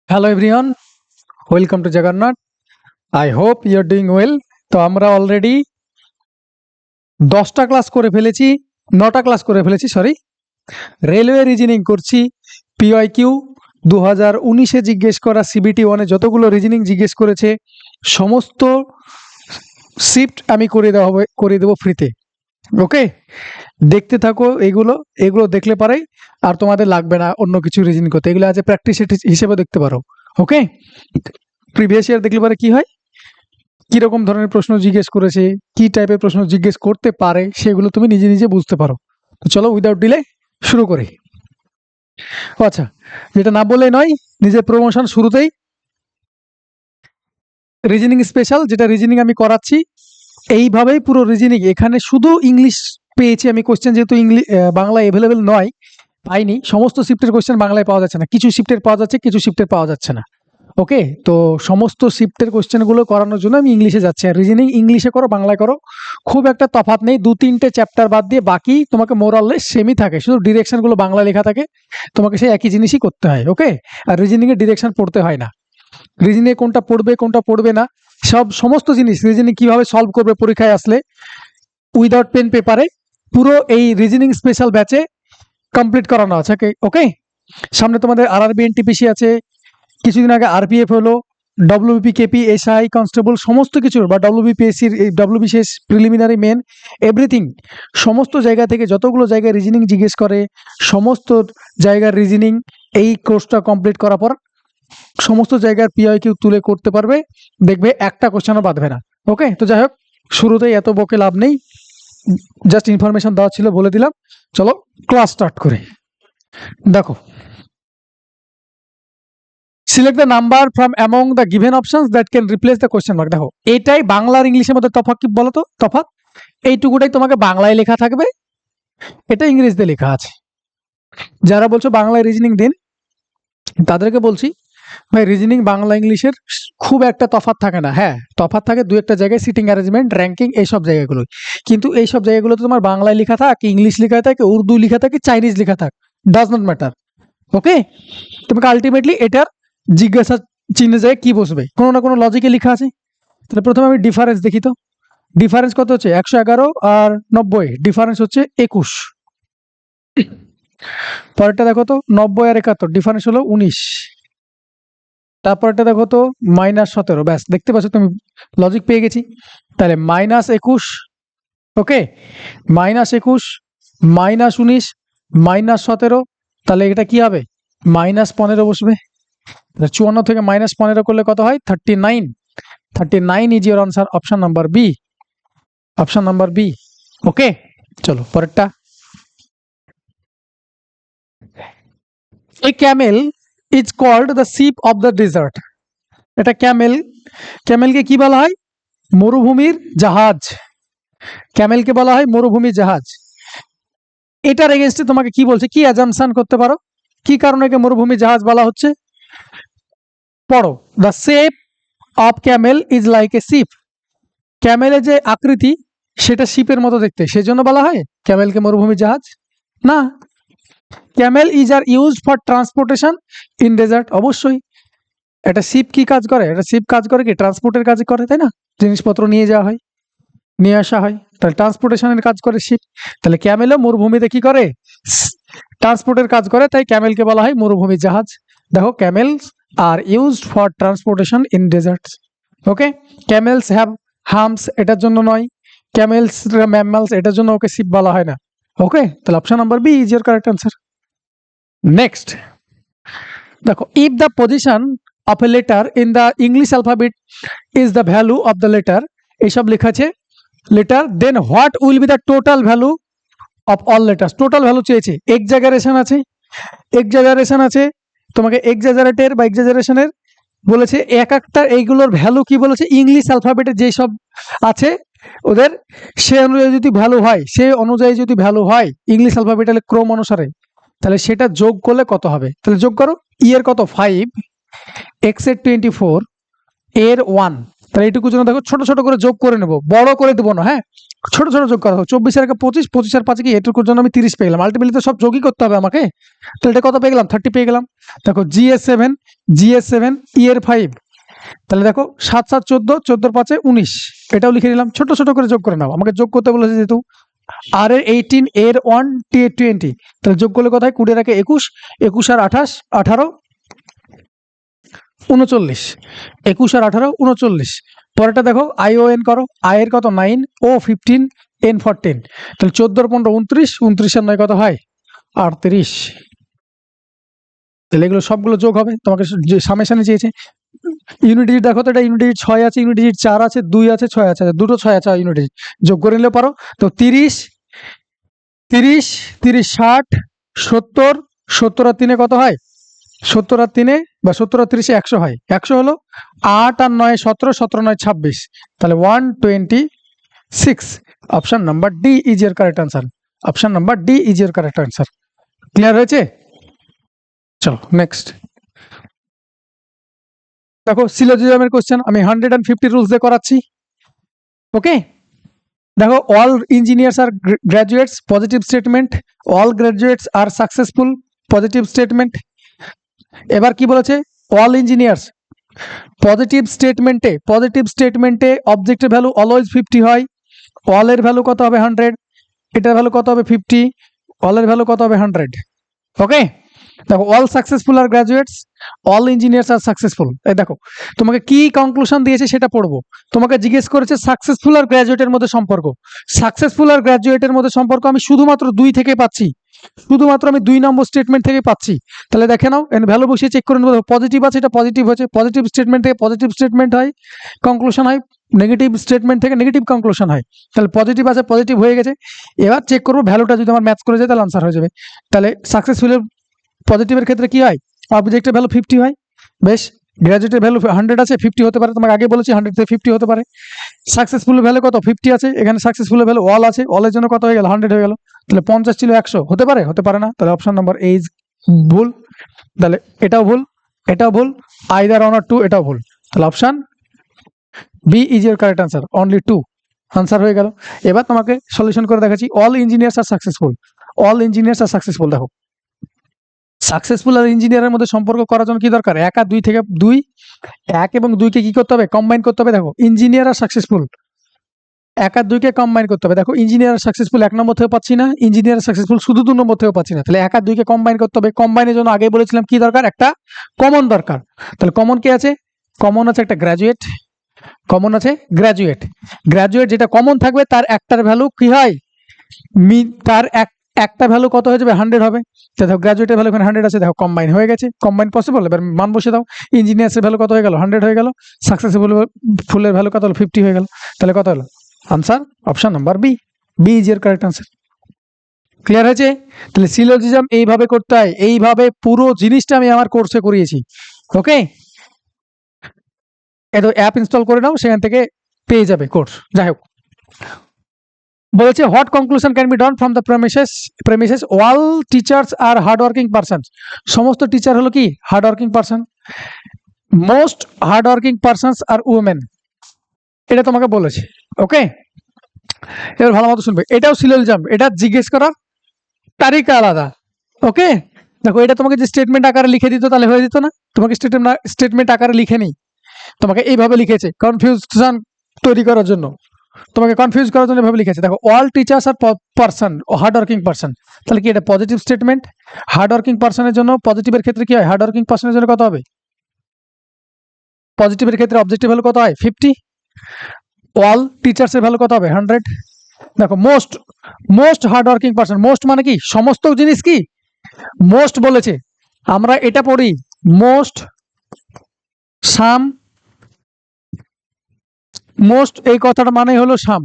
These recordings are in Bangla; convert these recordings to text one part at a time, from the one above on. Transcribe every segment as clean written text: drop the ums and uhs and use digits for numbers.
Hello everyone, welcome to Jagannath. I hope you are doing well. তো আমরা অলরেডি 10টা ক্লাস করে ফেলেছি, 9টা ক্লাস করে ফেলেছি, সরি। রেলওয়ে রিজনিং করছি। পিওয়াইকিউ 2019-এ জিজ্ঞেস করা সিবিটি 1-এ যতগুলো রিজনিং জিজ্ঞেস করেছে সমস্ত শিফট আমি করে দেবো ফ্রিতে। ওকে, দেখতে থাকো। এগুলো দেখলে পারে আর তোমাদের লাগবে না অন্য কিছু রিজনিং করতে। এগুলো আজ প্র্যাকটিস হিসেবে দেখতে পারো। ওকে, প্রিভিয়াস ইয়ার দেখলে পারে কি হয়, কিরকম ধরনের প্রশ্ন জিজ্ঞেস করেছে, কি টাইপের প্রশ্ন জিজ্ঞেস করতে পারে, সেগুলো তুমি নিজে নিজে বুঝতে পারো। তো চলো উইদাউট ডিলে শুরু করি। আচ্ছা, যেটা না বলে নয়, নিজের প্রমোশন শুরুতেই। রিজনিং স্পেশাল, যেটা রিজনিং আমি করাচ্ছি এইভাবেই পুরো রিজনিং। এখানে শুধু ইংলিশ পেয়েছি আমি কোশ্চেন, যেহেতু ইংলিশ বাংলা অ্যাভেলেবেল নয়, পাইনি। সমস্ত শিফটের কোশ্চেন বাংলায় পাওয়া যাচ্ছে না, কিছু শিফটের পাওয়া যাচ্ছে, কিছু শিফটের পাওয়া যাচ্ছে না। ওকে, তো সমস্ত শিফটের কোশ্চেনগুলো করানোর জন্য আমি ইংলিশে যাচ্ছি। আর রিজনিং ইংলিশে করো, বাংলায় করো, খুব একটা তফাৎ নেই। 2-3টে চ্যাপ্টার বাদ দিয়ে বাকি তোমাকে মোরাললেস সেমই থাকে, শুধু ডিরেকশনগুলো বাংলা লেখা থাকে, তোমাকে সেই একই জিনিসই করতে হয়। ওকে, আর রিজনিংয়ের ডিরেকশন পড়তে হয় না। রিজনিংয়ে কোনটা পড়বে কোনটা পড়বে না, সমস্ত জিনিস রিজনিং কিভাবে সলভ করবে পরীক্ষায় আসলে উইদাউট পেন পেপারে, পুরো এই রিজনিং স্পেশাল ব্যাচে কমপ্লিট করানো আছে। ওকে, সামনে তোমাদের আরআরবি এনটিপিসি আছে, কিছুদিন আগে আরপিএফ হলো, ডব্লিউবিপি কেপি এসআই কনস্টেবল সমস্ত কিছু, বা ডব্লিউবিপিএসসির ডব্লিউবিসিএস প্রিলিমিনারি মেন এভরিথিং, সমস্ত জায়গা থেকে যতগুলো জায়গায় রিজনিং জিজ্ঞেস করে সমস্ত জায়গার রিজনিং এই কোর্সটা কমপ্লিট করার পর সমস্ত জায়গার পিআইকিউ তুলে করতে পারবে, দেখবে একটা কোশ্চেনও বাঁধবে না। ওকে, তো যাই হোক, শুরুতেই এত বকে লাভ নেই, জাস্ট ইনফরমেশন দেওয়া ছিল, বলে দিলাম। চলো ক্লাস স্টার্ট করি। দেখো, select the number from among the given options that can replace the question mark. দেখো, এটাই বাংলা আর ইংলিশের মধ্যে তফাৎ কি বলো তো? তফাৎ এইটুকুটাই, তোমাকে বাংলায় লেখা থাকবে, এটা ইংরেজিতে লেখা আছে। যারা বলছো বাংলায় রিজনিং দিন, তাদেরকে বলছি ভাই, রিজনিং বাংলা ইংলিশের খুব একটা তফাৎ থাকে না। হ্যাঁ, তফাৎ থাকে দু একটা জায়গায়, সিটিং অ্যারেঞ্জমেন্ট, র্যাঙ্কিং, এইসব জায়গাগুলো। কিন্তু এইসব জায়গাগুলোতে তোমার বাংলায় লেখা থাক, ইংলিশ লেখা থাকে, উর্দু লেখা থাকে, চাইনিজ লেখা থাক, ডাজ নট ম্যাটার। ওকে, তোমাকে আলটিমেটলি এটার জিজ্ঞাসা চিহ্নে যায় কি বসবে, কোনো না কোনো লজিকে লেখা আছে। তাহলে প্রথমে আমি ডিফারেন্স দেখি। তো ডিফারেন্স কত হচ্ছে? 111 আর 90, ডিফারেন্স হচ্ছে 21। পরেরটা দেখো তো, 90 আর 71, ডিফারেন্স হলো 19। তারপরটা দেখো তো, -17। ব্যাস, দেখতে পাচ্ছ তুমি, লজিক পেয়ে গেছি। তাহলে -21, ওকে, -21, -19, -17, তাহলে এটা কি হবে? -15 বসবে। 54 থেকে -15 করলে কত হয়? 39। 39 is your answer, option number B. Option number B. Okay, চলো পরেরটা। A camel is called the ship of the desert. এটা ক্যামেলকে কি বলা হয়? মরুভূমির জাহাজ। ক্যামেলকে বলা হয় মরুভূমির জাহাজ। এটার এগেইনস্টে তোমাকে কি বলছে, কি অ্যাজাম্পশন করতে পারো, কি কারণে একে মরুভূমির জাহাজ বলা হচ্ছে? পড়ো, the shape of camel is like a ship. ক্যামেলের যে আকৃতি সেটা শিপের মতো দেখতে, সেজন্য বলা হয় ক্যামেলকে মরুভূমির জাহাজ? না। Camel is are used for transportation in desert. অবশ্যই, এটা শিপ কি কাজ করে? এটা শিপ কাজ করে কি? ট্রান্সপোর্টের কাজ করে, তাই না? জিনিসপত্র নিয়ে যাওয়া হয়, নিয়ে আসা হয়, তাহলে ট্রান্সপোর্টেশনের কাজ করে শিপ। তাহলে ক্যামেলও মরুভূমিতে কি করে? ট্রান্সপোর্টের কাজ করে, তাই ক্যামেলকে বলা হয় মরুভূমির জাহাজ। দেখো, CAMELS R used for transportation in deserts. Okay, CAMELS have harms, এটার জন্য নয়। ক্যামেলস ম্যামালস, এটার জন্য ওকে শিপ বলা হয় না। ওকে, তাহলে option number B is your correct answer. Next দেখো, if the position of a letter in the English alphabet is the value of the letter, এইসব লেখা আছে letter, then what will be the total value of all letters. Total value চেয়েছে, এক্সাজারেশন আছে, এক্সাজারেশন আছে, তোমাকে এক্সাজারেটের বা এক্সাজারেশনের বলেছে। এক একটা এইগুলোর ভ্যালু কি বলেছে? ইংলিশ অ্যালফাবেটে যেই সব আছে ওদের, সে অনুযায়ী যদি ভ্যালু হয়, ইংলিশ অ্যালফাবেটাল ক্রম অনুসারে, তাহলে সেটা যোগ করলে কত হবে? তাহলে যোগ করো। ই এর কত? 5, এক্স এর 24, এর 1। তাহলে এইটুকু জন্য দেখো ছোট ছোট করে যোগ করে নেবো, বড় করে দেবো না। হ্যাঁ, ছোট ছোট যোগ করা হোক। 24 আর 25, 25 আর 5 কি, এটুকুর জন্য আমি 30 পেয়ে গেলাম। আলটিমেটলি তো সব যোগই করতে হবে আমাকে। তাহলে এটা কত পেয়ে গেলাম? 30 পেয়ে গেলাম। দেখো, জি এর 7, GS7 ER 5, তাহলে দেখো 7 7 14, 14 5 19, এটাও লিখে নিলাম। ছোট ছোট করে যোগ করে নাও, আমাকে যোগ করতে বলেছে যেহেতু। আর এর 18, এর 1, টি এর 20, তাহলে যোগ করলে কোথায় 20 রাখে 21, 21 আর 28, 18 39, 21 আর 18 39। পরেরটা দেখো ION করো, I এর কত 9, O 15, N 14, তাহলে 14 আর 15 29, 29 আর 9 কত হয় 38। তাহলে এগুলো সবগুলো যোগ হবে, তোমাকে যে সামেশনে চেয়েছে। ইউনিট ডিজিট দেখো তো, এটা ইউনিট ডিজিট 6 আছে, ইউনিট ডিজিট 4 আছে, 2 আছে, 6 আছে, দুটো 6 আছে ইউনিট ডিজিট, যোগ করে নিলেও পারো। তো 30 30 30 60 70, 70 আর 3 কত হয় 70 আর 3 বা 70 আর 30 100 হয়। 100 হলো 8 আর 9 17, 17 9 26, তাহলে 126। Option number D is your correct answer. Option number D is your correct answer. Clear হয়েছে? চলো নেক্সট দেখো, সিলোজিজমের কোশ্চেন আমি 150 রুলস দিয়ে করাচ্ছি। ওকে, দেখো, all engineers are graduates, positive statement. All graduates are successful, positive statement. এবার কি বলেছে, অল ইঞ্জিনিয়ার্স পজিটিভ স্টেটমেন্টে অবজেক্টের ভ্যালু অলওয়েজ 50 হয়। অল এর ভ্যালু কত হবে 100, এটার ভ্যালু কত হবে 50, অল এর ভ্যালু কত হবে 100। ওকে, দেখো, all successful R graduates, all engineers are successful. এই দেখো, তোমাকে কি কনক্লুশন দিয়েছে সেটা পড়বো। তোমাকে জিজ্ঞেস করেছে সাকসেসফুল আর গ্রাজুয়েটের মধ্যে সম্পর্ক। সাকসেসফুল আর গ্রাজুয়েটের মধ্যে সম্পর্ক আমি শুধুমাত্র 2 থেকে পাচ্ছি, শুধুমাত্র আমি 2 নম্বর স্টেটমেন্ট থেকে পাচ্ছি। তাহলে দেখে নাও, এর ভ্যালু বসিয়ে চেক করে নেবো। পজিটিভ আছে, এটা পজিটিভ হচ্ছে, পজিটিভ স্টেটমেন্ট থেকে পজিটিভ স্টেটমেন্ট হয়, কনক্লুশন হয়। নেগেটিভ স্টেটমেন্ট থেকে নেগেটিভ কনক্লুশন হয়। তাহলে পজিটিভ আছে, পজিটিভ হয়ে গেছে। এবার চেক করবো ভ্যালুটা যদি আমার ম্যাচ করে যায় তাহলে আনসার হয়ে যাবে। তাহলে সাকসেসফুলের পজিটিভের ক্ষেত্রে কি হয়, অবজেক্টের ভ্যালু 50 হয়। বেশ, গ্র্যাজুয়েটের ভ্যালু 100 আছে, 50 হতে পারে, তোমাকে আগে বলেছি 100 থেকে 50 হতে পারে। সাকসেসফুলের ভ্যালু কত 50 আছে, এখানে সাকসেসফুলের ভ্যালু অল আছে, অলের জন্য কত হয়ে গেল 100 হয়ে গেল। তাহলে 50 ছিল 100 হতে পারে, হতে পারে না। তাহলে অপশন নাম্বার এ ইজ ভুল। তাহলে এটাও ভুল, এটাও ভুল, আইদার 1 or 2 এটাও ভুল। তাহলে option B is your correct answer, only 2 answer হয়ে গেল। এবার তোমাকে সলিউশন করে দেখাচ্ছি। All engineers are successful, all engineers are successful. দেখো, সাকসেসফুল আর ইঞ্জিনিয়ারের মধ্যে সম্পর্ক করার জন্য কি দরকার, 1 আর 2 থেকে 2, 1 এবং 2 কে কি করতে হবে, কম্বাইন করতে হবে। দেখো, ইঞ্জিনিয়ার আর সাকসেসফুল, 1 আর 2 কে কম্বাইন করতে হবে। দেখো, ইঞ্জিনিয়ার আর সাকসেসফুল 1 নম্বর থেকেও পাচ্ছি না, ইঞ্জিনিয়ার সাকসেসফুল শুধু 2 নম্বর থেকেও পাচ্ছি না। তাহলে 1 আর 2 কে কম্বাইন করতে হবে। কম্বাইনের জন্য আগে বলেছিলাম কি দরকার, একটা কমন দরকার। তাহলে কমন কে আছে, কমন আছে একটা গ্র্যাজুয়েট, কমন আছে গ্র্যাজুয়েট। গ্র্যাজুয়েট যেটা কমন থাকবে তার একটার ভ্যালু কি হয়, তার একটা ভ্যালু কত হয়ে যাবে 100 হবে। দেখো, গ্র্যাজুয়েটের ভ্যালু এখানে 100 আছে, দেখো কম্বাইন হয়ে গেছে, কম্বাইন পসিবল। এবার মান বসে দাও, ইঞ্জিনিয়ার্সের ভ্যালু কত হয়ে গেল 100 হয়ে গেল, সাকসেসফুল ফুলের ভ্যালু কত হলো 50 হয়ে গেল। তাহলে কত হলো answer, option number B, B is your correct answer. Clear হয়েছে? তাহলে সিলোজিজম এইভাবে করতে হয়, এইভাবে পুরো জিনিসটা আমি আমার কোর্সে করিয়েছি। ওকে, এত অ্যাপ ইনস্টল করে নাও, সেখান থেকে পেয়ে যাবে কোর্স। যাই হোক, বলেছে what conclusion can be drawn from the premises all teachers are hard working person. সমস্ত টিচার হলো কি hard working person, most hard working persons are women, এটা তোমাকে বলেছে। ওকে, এবার ভালো মতো শুনবে, এটাও সিলোজিজম, এটা জিজ্ঞেস করার তারিকা আলাদা। ওকে, দেখো, এটা তোমাকে যে স্টেটমেন্ট আকারে লিখে দিত তাহলে হয়ে যেত না, তোমাকে স্টেটমেন্ট আকারে লিখে নেই, তোমাকে এইভাবে লিখেছে কনফিউশন তৈরি করার জন্য, তোমাকে কনফিউজ করার জন্য এভাবে লিখেছে। দেখো, অল টিচার্স আর পারসন, হার্ড ওয়ার্কিং পারসন, তাহলে কি এটা পজিটিভ স্টেটমেন্ট। হার্ড ওয়ার্কিং পারসনের জন্য পজিটিভের ক্ষেত্রে কি হয়, হার্ড ওয়ার্কিং পারসনের জন্য কত হবে, পজিটিভের ক্ষেত্রে অবজেক্টিভ ভ্যালু কত হয় 50, অল টিচার্সের ভ্যালু কত হবে 100। দেখো, most hard working person, most মানে কি সমস্ত জিনিস, কি মোস্ট বলেছে, আমরা এটা পড়ি মোস্ট, সাম, মোস্ট এই কথাটা মানে হলো সাম।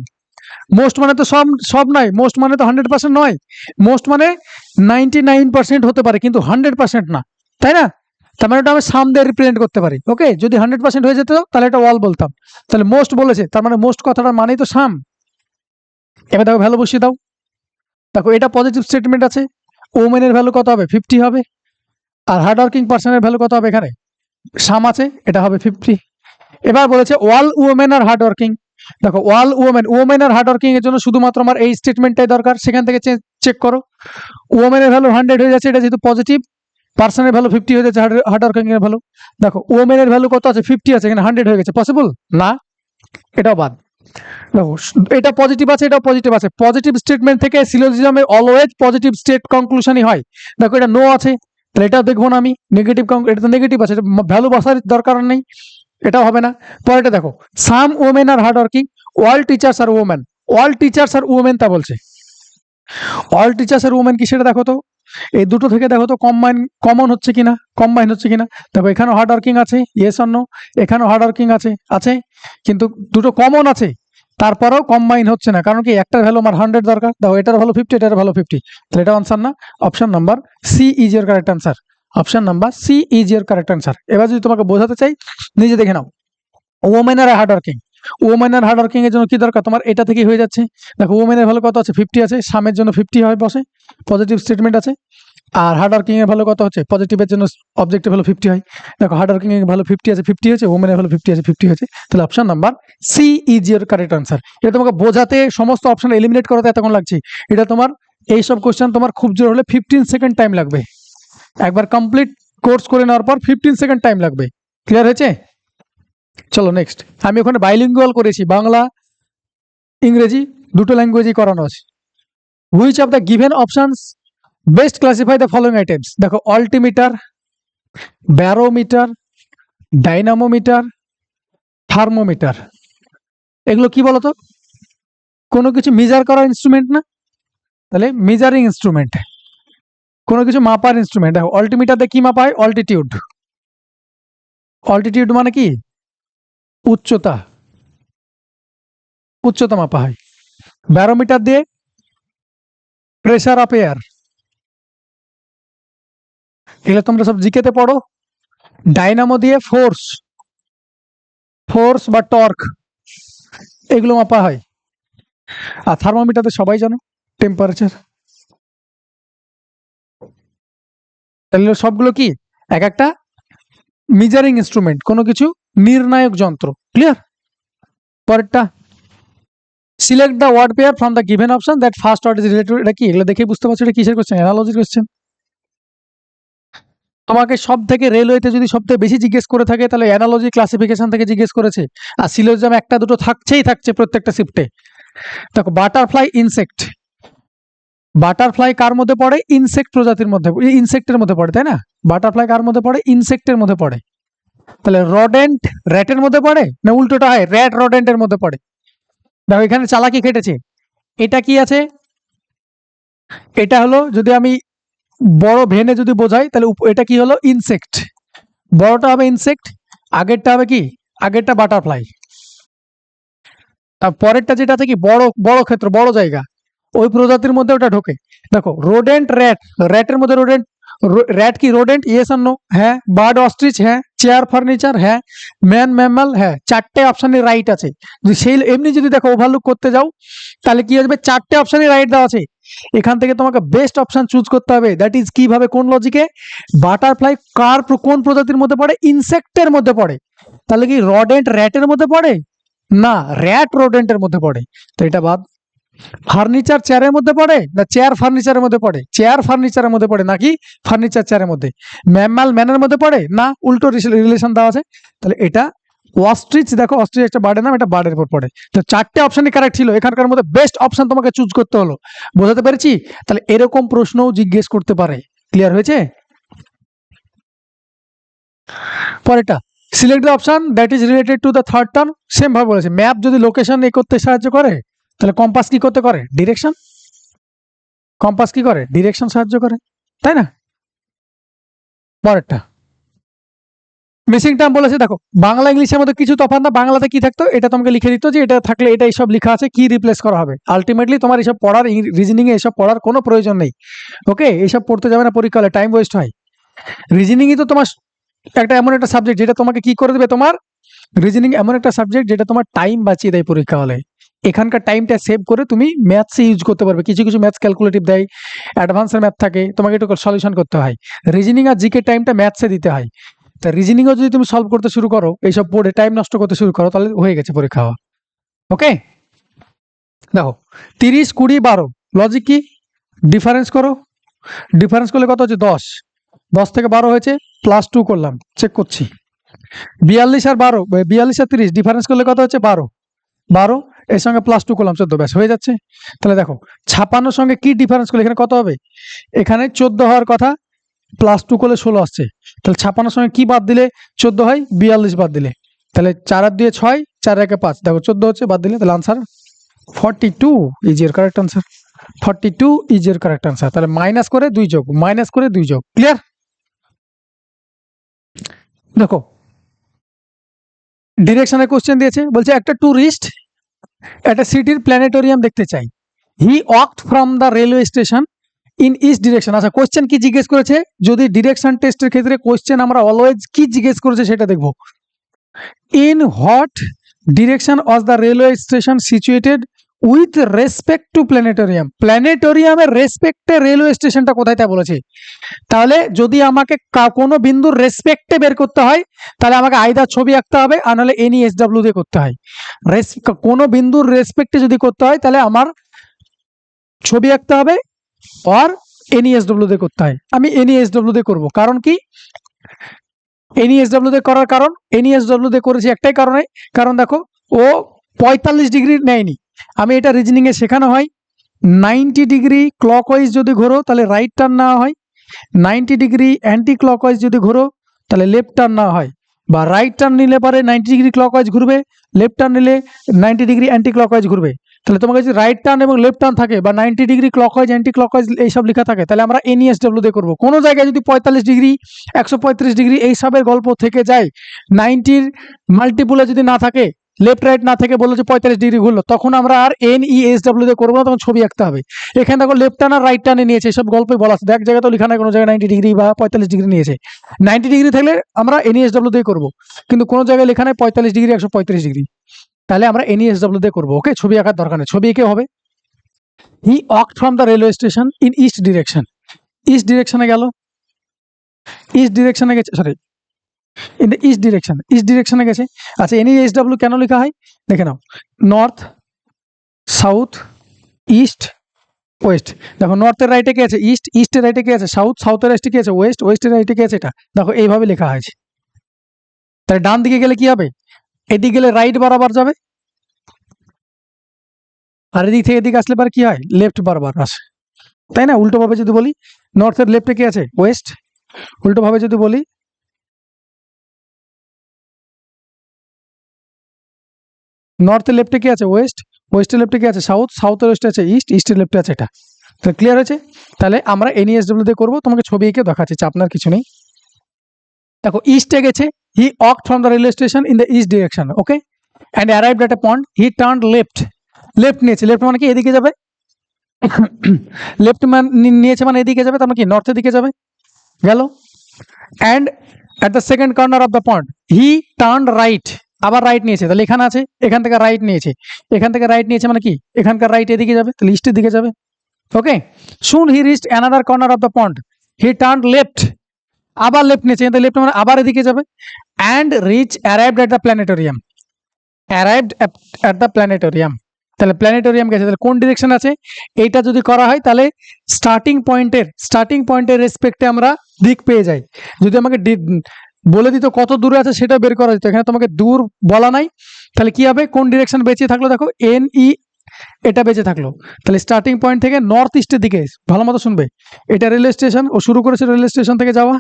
মোস্ট মানে তো সব নয়, মোস্ট মানে তো 100% নয়, মোস্ট মানে 99% হতে পারে কিন্তু 100% না, তাই না? তার মানে ওটা আমি সাম দিয়ে রিপ্রেজেন্ট করতে পারি। ওকে, যদি 100% হয়ে যেত তাহলে এটা অল বলতাম। তাহলে মোস্ট বলেছে, তার মানে মোস্ট কথাটার মানেই তো সাম। এবার দেখো, ভ্যালু বসিয়ে দাও। দেখো, এটা পজিটিভ স্টেটমেন্ট আছে, ওমেনের ভ্যালু কত হবে 50 হবে, আর হার্ড ওয়ার্কিং পারসনের ভ্যালু কত হবে, এখানে সাম আছে, এটা হবে 50। এবার বলেছে অল উমেন আর হার্ড ওয়ার্কিং। দেখো, all women are hard working এর জন্য শুধুমাত্র আমার এই স্টেটমেন্টটাই দরকার, সেখান থেকে চেক করো। ওমেনের ভ্যালু 100 হয়ে যাচ্ছে, এটা যেহেতু পজিটিভ, পার্সনের ভ্যালু 50 হয়ে যাচ্ছে হার্ড ওয়ার্কিং এর ভ্যালু। দেখো ওমেনের ভ্যালু কত আছে 50 আছে, এখানে 100 হয়ে গেছে, পসিবল না, এটাও বাদ। দেখো এটা পজিটিভ আছে, এটাও পজিটিভ আছে, পজিটিভ স্টেটমেন্ট থেকে সিলোজিজমে অলওয়েজ পজিটিভ স্টেট কনক্লুশনই হয়। দেখো এটা নো আছে, তাহলে এটা দেখবো না আমি, নেগেটিভ, এটা তো নেগেটিভ আছে, ভ্যালু বসার দরকার নেই, এটাও হবে না। পরেরটা দেখো, সাম women are hard working, all teachers R women, all teachers R women তা বলছে, অল টিচার্স আর ওমেন কি সেটা দেখো তো, এই দুটো থেকে দেখো তো কমন হচ্ছে কিনা, কম্বাইন হচ্ছে কিনা। দেখো এখানেও হার্ড ওয়ার্কিং আছে, ইয়েস অর নো, এখানেও হার্ড ওয়ার্কিং আছে, আছে, কিন্তু দুটো কমন আছে, তারপরেও কম্বাইন হচ্ছে না, কারণ কি একটার ভ্যালু আমার 100 দরকার। দেখো এটার ভ্যালু 50, এটার ভ্যালু 50, তাহলে এটা আনসার না, option number C is your correct answer, option number C is your correct answer. এবার যদি তোমাকে বোঝাতে চাই, নিজে দেখে নাও, women are hard working, women are hard working এর জন্য কি দরকার তোমার, এটা থেকেই হয়ে যাচ্ছে। দেখো ওমেনের ভ্যালু কত আছে 50 আছে, সামের জন্য 50 হয় বসে, পজিটিভ স্টেটমেন্ট আছে, আর হার্ড ওয়ার্কিং এর ভ্যালু কত হচ্ছে, পজিটিভের জন্য অবজেক্টিভ ভ্যালু 50 হয়। দেখো হার্ড ওয়ার্কিং এর ভ্যালু 50 আছে, 50 হচ্ছে, ওমেনের ভ্যালু 50 আছে, 50 হচ্ছে, তাহলে option number C is your correct answer. এটা তোমাকে বোঝাতে, সমস্ত অপশন এলিমিনেট করাতে এতক্ষণ লাগছে, এটা তোমার এইসব কোশ্চেন তোমার খুব জোর হলে 15 সেকেন্ড টাইম লাগবে, একবার কমপ্লিট কোর্স করে নেওয়ার পর 15 সেকেন্ড টাইম লাগবে। ক্লিয়ার হয়েছে? চলো নেক্সট, আমি ওখানে বাইলিঙ্গুয়াল করেছি, বাংলা ইংরেজি দুটো ল্যাঙ্গুয়েজই করানো আছে। Which of the given options best classify the following items, দেখো অল্টিমিটার, ব্যারোমিটার, ডাইনামোমিটার, থার্মোমিটার, এগুলো কি বলতো, কোনো কিছু মেজার করার ইনস্ট্রুমেন্ট না, তাহলে মেজারিং ইনস্ট্রুমেন্ট, কোনো কিছু মাপার ইনস্ট্রুমেন্ট। দেখো অল্টিমিটার দিয়ে কি মাপা হয়, অল্টিটিউড, অল্টিটিউড মানে কি উচ্চতা, উচ্চতা মাপা হয়। ব্যারোমিটার দিয়ে প্রেসার অফ এয়ার, এগুলো তোমরা সব জিকেতে পড়ো। ডাইনামো দিয়ে ফোর্স, ফোর্স বা টর্ক, এগুলো মাপা হয়। আর থার্মোমিটার তো সবাই জানো, টেম্পারেচার। তাহলে সবগুলো কি এক একটা মেজারিং ইনস্ট্রুমেন্ট, কোনো কিছু নির্ণায়ক যন্ত্র। ক্লিয়ার? পরেরটা, select the word pair from the given option that first word is related, এটা কি, এগুলো দেখেই বুঝতে পারছো এটা কিসের কোশ্চেন, অ্যানালজির কোশ্চেন। তোমাকে সব থেকে রেলওয়েতে যদি সবথেকে বেশি জিজ্ঞেস করে থাকে, তাহলে অ্যানালজি ক্লাসিফিকেশন থেকে জিজ্ঞেস করেছে, আর সিলোজিজম একটা দুটো থাকছে প্রত্যেকটা শিফটে। দেখো বাটারফ্লাই ইনসেক্ট, বাটারফ্লাই কার মধ্যে পড়ে, ইনসেক্ট প্রজাতির মধ্যে, ইনসেক্টের মধ্যে পড়ে, তাই না? বাটারফ্লাই কার মধ্যে পড়ে, ইনসেক্টের মধ্যে পড়ে। তাহলে রডেন্ট র্যাটের মধ্যে পড়ে, না উল্টোটা হয়, র্যাট রডেন্টের মধ্যে পড়ে? দেখো এখানে চালাকি খেটেছে, এটা কি আছে, এটা হলো, যদি আমি বড় ভেনে যদি বোঝাই, তাহলে এটা কি হলো, ইনসেক্ট, বড়টা হবে ইনসেক্ট, আগেরটা হবে কি, আগেরটা বাটারফ্লাই, আর পরেরটা যেটা আছে কি বড় বড় ক্ষেত্র, বড় জায়গা, ওই প্রজাতির মধ্যে ওটা ঢোকে। দেখো রোডেন্ট র্যাট, র্যাটের মধ্যে রোডেন্ট, র্যাট কি রোডেন্ট, ইয়েস আর নো, হ্যাঁ। বার্ড অস্ট্রিচ, হ্যাঁ। চেয়ার ফার্নিচার, হ্যাঁ। ম্যান ম্যামাল, হ্যাঁ। চারটে অপশনে রাইট আছে। যদি সেই এমনি যদি দেখো ওভারলুক করতে যাও, তাহলে কি আসবে, চারটে অপশনে রাইট দেওয়া আছে, এখান থেকে তোমাকে বেস্ট অপশন চুজ করতে হবে। দ্যাট ইজ কিভাবে, কোন লজিকে, বাটারফ্লাই কোন প্রজাতির মধ্যে পড়ে, ইনসেক্টের মধ্যে পড়ে, তাহলে কি রডেন্ট র্যাটের মধ্যে পড়ে, না র্যাট রোডেন্টের মধ্যে পড়ে, তো এটা বাদ। ফার্নিচার চেয়ারের মধ্যে পড়ে, না চেয়ার ফার্নিচারের মধ্যে পড়ে, চেয়ার ফার্নিচারের মধ্যে পড়ে, নাকি ফার্নিচার চেয়ারের মধ্যে। ম্যামাল ম্যানের মধ্যে পড়ে, না উল্টো রিলেশন দেওয়া আছে, তাহলে এটা অস্ট্রিচ। দেখো অস্ট্রিচ একটা বার্ডের নাম, এটা বার্ডের উপর পড়ে। তো চারটে অপশনই কারেক্ট ছিল, এখানকার মধ্যে বেস্ট অপশন তোমাকে চুজ করতে হলো। বোঝাতে পেরেছি? তাহলে এরকম প্রশ্নও জিজ্ঞেস করতে পারে। ক্লিয়ার হয়েছে? পরেরটা, select the option that is related to the third term, same ভাবে বলেছে। ম্যাপ যদি লোকেশন এ করতে সাহায্য করে, তাহলে কম্পাস কি করতে করে, ডিরেকশন। কম্পাস কি করে, ডিরেকশন সাহায্য করে, তাই না? পরেরটা, মিসিং টার্ম বলেছে। দেখো বাংলা ইংলিশের মধ্যে কিছু তফাৎ না, বাংলাতে কি থাকতো এটা তোমাকে লিখে দিত, যে এটা থাকলে এটা এইসব লেখা আছে, কি রিপ্লেস করা হবে। আলটিমেটলি তোমার এইসব পড়ার, রিজনিং এ এসব পড়ার কোনো প্রয়োজন নেই। ওকে, এইসব পড়তে যাবে না, পরীক্ষা হলে টাইম ওয়েস্ট হয়। রিজনিংই তো তোমার একটা এমন একটা সাবজেক্ট যেটা তোমাকে কি করে দেবে, তোমার রিজনিং এমন একটা সাবজেক্ট যেটা তোমার টাইম বাঁচিয়ে দেয় পরীক্ষা হলে। এখানকার টাইমটা সেভ করে তুমি ম্যাথসে ইউজ করতে পারবে। কিছু কিছু ম্যাথস ক্যালকুলেটিভ দেয়, অ্যাডভান্সের ম্যাথ থাকে, তোমাকে একটু সলিউশন করতে হয়। রিজনিং আর জিকে টাইমটা ম্যাথসে দিতে হয়। তা রিজনিংও যদি তুমি সলভ করতে শুরু করো, এইসব পড়ে টাইম নষ্ট করতে শুরু করো, তাহলে হয়ে গেছে পরীক্ষা হওয়া। ওকে, দেখো 30, 20, 12 লজিক কি, ডিফারেন্স করো, ডিফারেন্স করলে কত হচ্ছে 10, 10 থেকে 12 হয়েছে, +2 করলাম, চেক করছি। 42 আর 12, 42 আর 30 ডিফারেন্স করলে কত হচ্ছে? 12, 12 এর সঙ্গে +2 করলাম, 14, ব্যাস হয়ে যাচ্ছে। তাহলে দেখো 56 সঙ্গে কি ডিফারেন্স করলে এখানে কত হবে? এখানে 14 হওয়ার কথা, +2 করলে 16 আসছে। তাহলে 56 সঙ্গে কি বাদ দিলে 14 হয়? 42 বাদ দিলে। তাহলে 4 আর 2 6, 4 আর 1 5, দেখো 14 হচ্ছে, বাদ দিলে। তাহলে answer 42 is your correct answer. 42 is your correct answer. তাহলে মাইনাস করে 2 যোগ, মাইনাস করে 2 যোগ, ক্লিয়ার? দেখো ডিরেকশনের কোশ্চেন দিয়েছে, বলছে একটা ট্যুরিস্ট একটা সিটির প্ল্যানেটোরিয়াম দেখতে চাই। He walked from the railway station in east direction. আচ্ছা কোশ্চেন কি জিজ্ঞেস করেছে? যদি ডিরেকশন টেস্টের ক্ষেত্রে কোশ্চেন আমরা অলওয়েজ কি জিজ্ঞেস করেছে সেটা দেখবো। In what direction was the railway station situated with respect to planetarium. প্ল্যানেটোরিয়ামের রেসপেক্টে রেলওয়ে স্টেশনটা কোথায় তা বলেছে। তাহলে যদি আমাকে কোনো বিন্দুর রেসপেক্টে বের করতে হয়, তাহলে আমাকে আইদার ছবি আঁকতে হবে আর নাহলে NESW দিয়ে করতে হয়। কোনো বিন্দুর রেসপেক্টে যদি করতে হয় তাহলে আমার ছবি আঁকতে হবে আর NESW দিয়ে করতে হয়। আমি NESW দিয়ে করবো, কারণ কি? NESW দিয়ে করার কারণ, NESW দিয়ে করেছি একটাই কারণে, কারণ দেখো ও 45 ডিগ্রি নেয়নি। আমি এটা রিজনিং এ শেখানো হয় 90 ডিগ্রি ক্লকওয়াইজ যদি ঘোরো তাহলে রাইট টার্ন নেওয়া হয়, 90 ডিগ্রি অ্যান্টি ক্লকওয়াইজ যদি ঘোরো তাহলে লেফট টার্ন নেওয়া হয়, বা রাইট টার্ন নিলে পারে 90 ডিগ্রি ক্লকওয়াইজ ঘুরবে, লেফট টার্ন নিলে 90 ডিগ্রি অ্যান্টি ক্লকওয়াইজ ঘুরবে। তাহলে তোমার কাছে রাইট টার্ন এবং লেফট টার্ন থাকে বা 90 ডিগ্রি ক্লকওয়াইজ অ্যান্টি ক্লকওয়াইজ এইসব লেখা থাকে, তাহলে আমরা NESW দিয়ে করবো। কোনো জায়গায় যদি 45 ডিগ্রি 135 ডিগ্রি এইসবের গল্প থেকে যায়, 90-র মাল্টিপুলে যদি না থাকে, লেফট রাইট না থেকে বললো যে 45 ডিগ্রি ঘুরলো, তখন আমরা আর NESW দিয়ে করবো না, তখন ছবি আঁকতে হবে। এখানে দেখো লেফট টার্ন আর রাইট টার্নে নিয়েছে, এসব গল্পে বলা আছে, এক জায়গায় তো লেখা নাই কোনো জায়গায় 90 ডিগ্রি বা 45 ডিগ্রি নিয়েছে। 90 ডিগ্রি থাকলে আমরা NESW দিয়ে করবো, কিন্তু কোনো জায়গায় লেখা নাই 45 ডিগ্রি 135 ডিগ্রি, তাহলে আমরা NESW দিয়ে করবো। ওকে, ছবি আঁকার দরকার নেই, ছবি এঁকে হবে। He walked from the railway station in east direction. East ডিরেকশনে গেল, ইস্ট ডিরেকশনে গেছে, sorry in the east direction, east ডিরেকশনে গেছে। আচ্ছা NESW কেন লেখা হয় দেখে নাও, নর্থ, সাউথ, ইস্ট, ওয়েস্ট। দেখো নর্থের রাইটে কে আছে? ইস্ট, ইস্টের রাইটে কে আছে? সাউথ, সাউথের রাইটে কে আছে? ওয়েস্ট, ওয়েস্টের রাইটে কে আছে? এটা দেখো এইভাবে লেখা হয়েছে। তাহলে ডান দিকে গেলে কি হবে? এদিকে গেলে রাইট বরাবর যাবে, আর এদিক থেকে এদিকে আসলে পরে কি হয়? লেফট বরাবর আসে, তাই না? উল্টো ভাবে যদি বলি, নর্থের লেফটে কে আছে? ওয়েস্ট। উল্টো ভাবে যদি বলি, নর্থের লেফটে কি আছে? ওয়েস্ট, ওয়েস্টের লেফটে কি আছে? সাউথ, সাউথের ওয়েস্টে আছে ইস্ট, ইস্টের লেফটে আছে এটা। তাহলে ক্লিয়ার হয়েছে? তাহলে আমরা NESW দিয়ে করবো, তোমাকে ছবি এঁকে দেখাচ্ছি, আপনার কিছু নেই। দেখো ইস্টে গেছে, he walked from the railway station in the east direction, okay, and arrived at a point, he turn left. Left নিয়েছে, লেফট মানে কি? এদিকে যাবে। লেফট নিয়েছে মানে এদিকে যাবে, তার মানে কি? নর্থের দিকে যাবে, গেল। And at the second corner of the point he turn right, আবার রাইট নিয়েছে, তাহলে এখানে আছে, এখান থেকে রাইট নিয়েছে, এখান থেকে রাইট নিয়েছে মানে কি? এখানকার রাইট এদিকে যাবে, তাহলে ইস্টের দিকে যাবে, okay. Soon he reached another corner of the point, he turn left, আবার লেফট নিয়েছে, লেফট মানে আবার এদিকে যাবে। And arrived at the planetarium, arrived at the planetarium, তাহলে প্ল্যানেটোরিয়াম গেছে, তাহলে কোন ডিরেকশন আছে? এইটা যদি করা হয় তাহলে স্টার্টিং পয়েন্টের রেসপেক্টে আমরা দিক পেয়ে যাই। যদি আমাকে বলে দিত কত দূরে আছে সেটা বের করা যেত, এখানে তোমাকে দূর বলা নাই, তাহলে কি হবে? কোন ডিরেকশন বেঁচে থাকলো? দেখো NE এটা বেঁচে থাকলো, তাহলে স্টার্টিং পয়েন্ট থেকে নর্থ ইস্টের দিকে, ভালো মতো শুনবে, এটা রেলওয়ে স্টেশন, ও শুরু করেছে রেলওয়ে স্টেশন থেকে যাওয়া,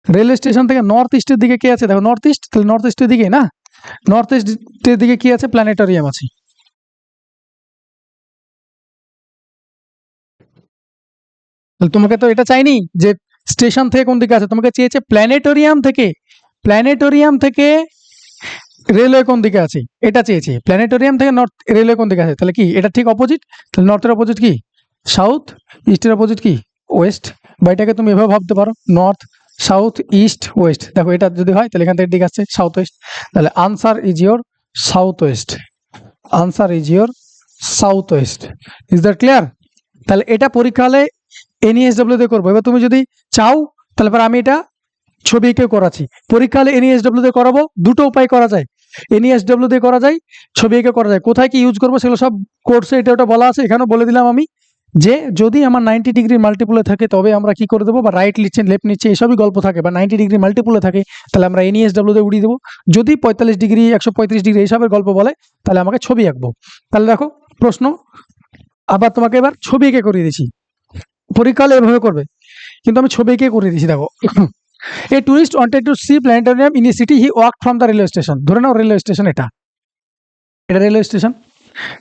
রেলওয়ে স্টেশন থেকে নর্থ ইস্টের দিকে কে আছে? দেখো নর্থ ইস্ট, তাহলে নর্থ ইস্টের দিকে না, নর্থ ইস্টের দিকে কি আছে? প্ল্যানেটোরিয়াম আছে। তাহলে তোমাকে তো এটা চাইনি যে স্টেশন থেকে কোন দিকে আছে, তোমাকে চেয়েছে প্ল্যানেটোরিয়াম থেকে, প্ল্যানেটোরিয়াম থেকে রেলওয়ে কোন দিকে আছে এটা চেয়েছে, প্ল্যানেটোরিয়াম থেকে নর্থ রেলওয়ে কোন দিকে আছে, তাহলে কি এটা ঠিক অপোজিট, তাহলে নর্থের অপোজিট কি? সাউথ, ইস্টের অপোজিট কি? ওয়েস্ট, বা এটাকে তুমি এভাবে ভাবতে পারো, নর্থ, সাউথ, ইস্ট, ওয়েস্ট। দেখো এটা যদি হয় তাহলে এখান থেকে দিকে আসছে সাউথ ওয়েস্ট, তাহলে answer is your south West, answer is your south West. Is that clear? তাহলে এটা পরীক্ষা হলে NESW দিয়ে করবো। এবার তুমি যদি চাও তাহলে পরে আমি এটা ছবি এঁকে করাচ্ছি, পরীক্ষা হলে NESW দিয়ে করাবো। দুটো উপায় করা যায়, NESW দিয়ে করা যায়, ছবি এঁকে করা যায়। কোথায় কি ইউজ করবো সেগুলো সব কোর্সে এটা ওটা বলা আছে, এখানেও বলে দিলাম আমি। যে যদি আমার 90 ডিগ্রি মাল্টিপুলে থাকে তবে আমরা কি করে দেবো, বা রাইট নিচে লেফট নিচে এসবই গল্প থাকে, বা 90 ডিগ্রি মাল্টিপুলে থাকে তাহলে আমরা NESW তে উড়িয়ে দেবো। যদি 45 ডিগ্রি 135 ডিগ্রি এইসবের গল্প বলে তাহলে আমাকে ছবি আঁকবো। তাহলে দেখো প্রশ্ন, আবার তোমাকে এবার ছবি এঁকে করিয়ে দিচ্ছি, পরীক্ষা হলে এভাবে করবে কিন্তু আমি ছবি এঁকে করিয়ে দিচ্ছি। দেখো, a tourist wanted to see planetarium in a city, he walked from the railway station. ধরে নাও রেলওয়ে স্টেশন, এটা রেলওয়ে স্টেশন।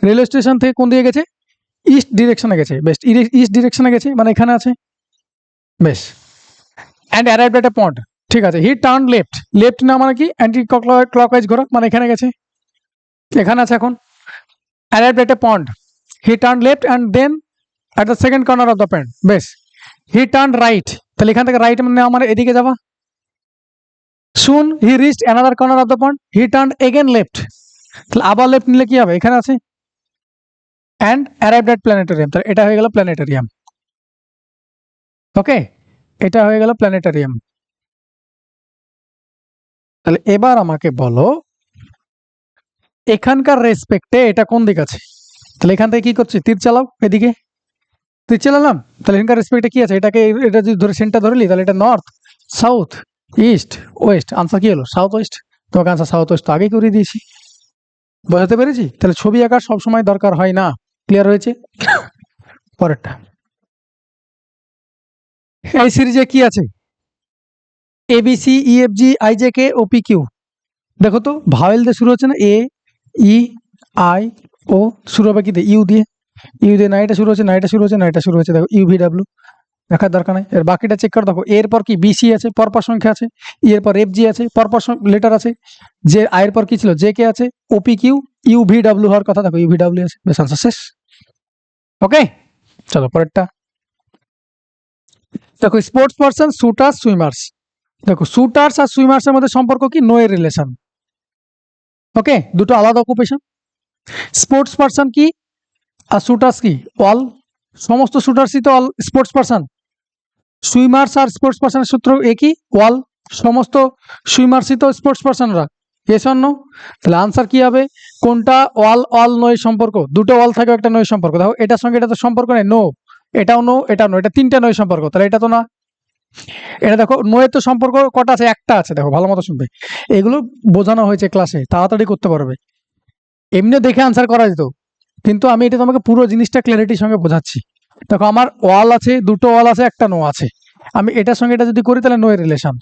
রেলওয়ে স্টেশন থেকে কোন দিকে গেছে, ইস্ট ডিরেকশনে গেছে, বেস্ট ইস্ট ডিরেকশনে গেছে মানে এখানে আছে, বেশ। অ্যান্ড অ্যারাইভড এট এ পন্ড, ঠিক আছে। হি টার্ন লেফট, লেফট না মানে কি অ্যান্টি ক্লকওয়াইজ ঘোরা, মানে এখানে গেছে, এখানে আছে এখন। Arrived at a pond, he turn left and then at the second corner of the pond, বেশ। হি টার্ন রাইট, তাহলে এখান থেকে রাইট মানে আমার এদিকে যাবা। Soon he reached another corner of the pond, he turn again left, তাহলে আবার লেফট নিলে কি হবে, এখানে আছে। অ্যান্ড অ্যারাইভড এট প্ল্যানেটোরিয়াম, তাহলে এটা হয়ে গেল প্ল্যানেটোরিয়াম। ওকে, এটা হয়ে গেল প্ল্যানেটোরিয়াম। তাহলে এবার আমাকে বলো এখানকার রেসপেক্টে এটা কোন দিক আছে, তাহলে এখান থেকে কি করছি, তীর চালাও এদিকে, তীর চালালাম, তাহলে এখানকার রেসপেক্টে কি আছে, এটাকে এটা যদি ধরে সেন্টার ধরলি তাহলে এটা north, south, east, West. Answer কি হলো, সাউথ ওয়েস্ট। তোমাকে আনসার সাউথ ওয়েস্ট তো আগেই করে দিয়েছি, বোঝাতে পেরেছি। তাহলে ছবি আঁকার সবসময় দরকার হয় না, ক্লিয়ার হয়েছে। পরেরটা, এই সিরিজে কি আছে, ABC EFG IJK OPQ। দেখো তো ভাওয়েল দিয়ে শুরু হচ্ছে না, AEIO, শুরু হবে কি দিয়ে, ইউ দিয়ে, ইউ দিয়ে না এটা শুরু হচ্ছে, না এটা শুরু হচ্ছে, না এটা শুরু হচ্ছে, দেখো UVW, দেখার দরকার নাই। এর বাকিটা চেক করে দেখো, এর পর কি BC আছে, পরপর সংখ্যা আছে, এর পর FG আছে, পরপর লেটার আছে, যে আয়ের পর কি ছিল, JK আছে, OPQ, UVW হওয়ার কথা, দেখো UVW আছে, বেশ আনসার শেষ। ওকে, চলো পরেরটা দেখো, স্পোর্টস পারসন, শুটার্স, সুইমার্স। দেখো শুটার্স আর সুইমার্স এর মধ্যে সম্পর্ক কি, নো এর রিলেশন। ওকে, দুটো আলাদা অকুপেশন। স্পোর্টস পারসন কি আর শুটার্স কি, অল, সমস্ত শুটার্সই তো অল স্পোর্টস পারসন। সুইমার্স আর স্পোর্টস পারসনের সূত্র একই, ওয়াল, সমস্ত সুইমার্সই তো স্পোর্টস পারসনরা, ইয়েস অর নো। তাহলে আনসার কি হবে, কোনটা ওয়াল অল নয় সম্পর্ক, দুটো ওয়াল থাকে একটা নয় সম্পর্ক। দেখো এটার সঙ্গে এটা তো সম্পর্ক নেই, নো, এটাও নো, এটা নো, এটা তিনটা নয় সম্পর্ক, তাহলে এটা তো না। এটা দেখো নয়ের তো সম্পর্ক কটা আছে, একটা আছে, দেখো ভালো মতো শুনবে, এগুলো বোঝানো হয়েছে ক্লাসে, তাড়াতাড়ি করতে পারবে। এমনিও দেখে আনসার করা যেত, কিন্তু আমি এটা তোমাকে পুরো জিনিসটা ক্ল্যারিটির সঙ্গে বোঝাচ্ছি। দেখো আমার ওয়াল আছে, দুটো ওয়াল আছে, একটা নো আছে, আমি এটার সঙ্গে এটা যদি করি তাহলে নো এর রিলেশন,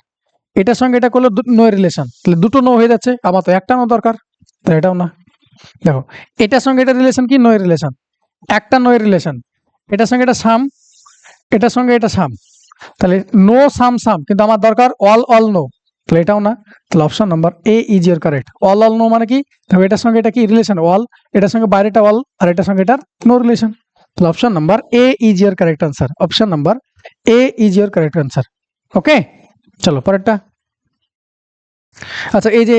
এটার সঙ্গে এটা করলে নো এর রিলেশন, তাহলে দুটো নো হয়ে যাচ্ছে, আমার তো একটা নো দরকার, তাহলে এটাও না। দেখো এটার সঙ্গে এটা রিলেশন কি, নো এর রিলেশন, একটা নো এর রিলেশন, এটার সঙ্গে এটা সাম, এটার সঙ্গে এটা সাম, তাহলে নো সাম সাম, কিন্তু আমার দরকার অল অল নো, তাহলে এটাও না। তাহলে option number A is your correct. All all no মানে কি, দেখো এটার সঙ্গে এটা কি রিলেশন, অল, এটার সঙ্গে বাইরেটা অল, আর এটার সঙ্গে এটার নো রিলেশন। তাহলে option number A is your correct answer, option number A is your correct answer. Okay, চলো পরেরটা। আচ্ছা, এই যে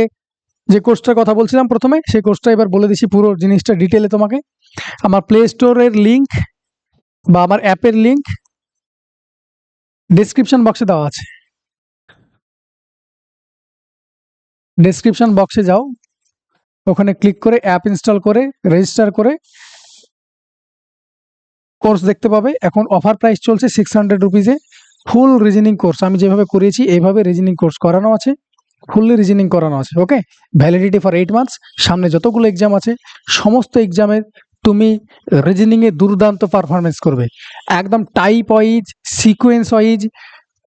যে কোর্সটার কথা বলছিলাম প্রথমে, সেই কোর্সটা এবার বলে দিচ্ছি পুরো জিনিসটা ডিটেলে তোমাকে। আমার প্লে স্টোরের লিঙ্ক বা আমার অ্যাপের লিঙ্ক ডেসক্রিপশন বক্সে দেওয়া আছে, ডেসক্রিপশন বক্সে যাও, ওখানে ক্লিক করে অ্যাপ ইনস্টল করে রেজিস্টার করে কোর্স দেখতে পাবে। এখন অফার প্রাইস চলছে 600 রুপিজে, ফুল রিজনিং কোর্স আমি যেভাবে করিয়েছি এইভাবে রিজনিং কোর্স করানো আছে, ফুললি রিজনিং করানো আছে। ওকে, ভ্যালিডিটি ফর 8 মান্থস, সামনে যতগুলো এক্সাম আছে সমস্ত এক্সামে তুমি রিজনিংয়ে দুর্দান্ত পারফরমেন্স করবে, একদম type wise, sequence wise,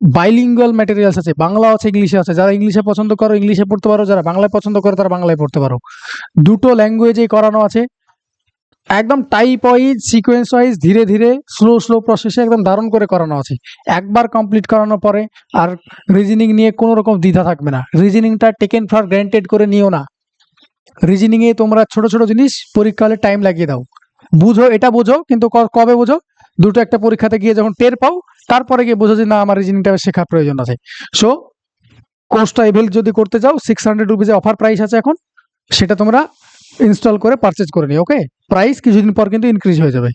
bilingual materials আছে, বাংলা আছে ইংলিশে আছে, যারা ইংলিশে পছন্দ করো ইংলিশে পড়তে পারো, যারা বাংলায় পছন্দ করো তারা বাংলায় পড়তে পারো, দুটো ল্যাঙ্গুয়েজেই করানো আছে, একদম টাইপ ওয়াইজ, সিকোয়েন্স ওয়াইজ, ধীরে ধীরে স্লো স্লো প্রসেসে একদম দারুণ করে করানো আছে। একবার কমপ্লিট করানোর পরে আর রিজনিং নিয়ে কোনো রকম দ্বিধা থাকবে না, রিজনিংটা টেকেন ফর গ্র্যান্টেড করে নিও না। রিজনিংয়ে তোমরা ছোট ছোট জিনিস পরীক্ষা হলে টাইম লাগিয়ে দাও, বুঝো এটা বোঝো, কিন্তু কবে বোঝো, দুটো একটা পরীক্ষাতে গিয়ে যখন টের পাও তারপরে গিয়ে বোঝো যে না আমার রিজনিংটা শেখার প্রয়োজন আছে। সো কোর্সটা এভেল যদি করতে যাও 600 রুপিজে অফার প্রাইস আছে এখন, সেটা তোমরা ইনস্টল করে পারচেজ করে নিও। ওকে, প্রাইস কিছুদিন পর কিন্তু ইনক্রিজ হয়ে যাবে।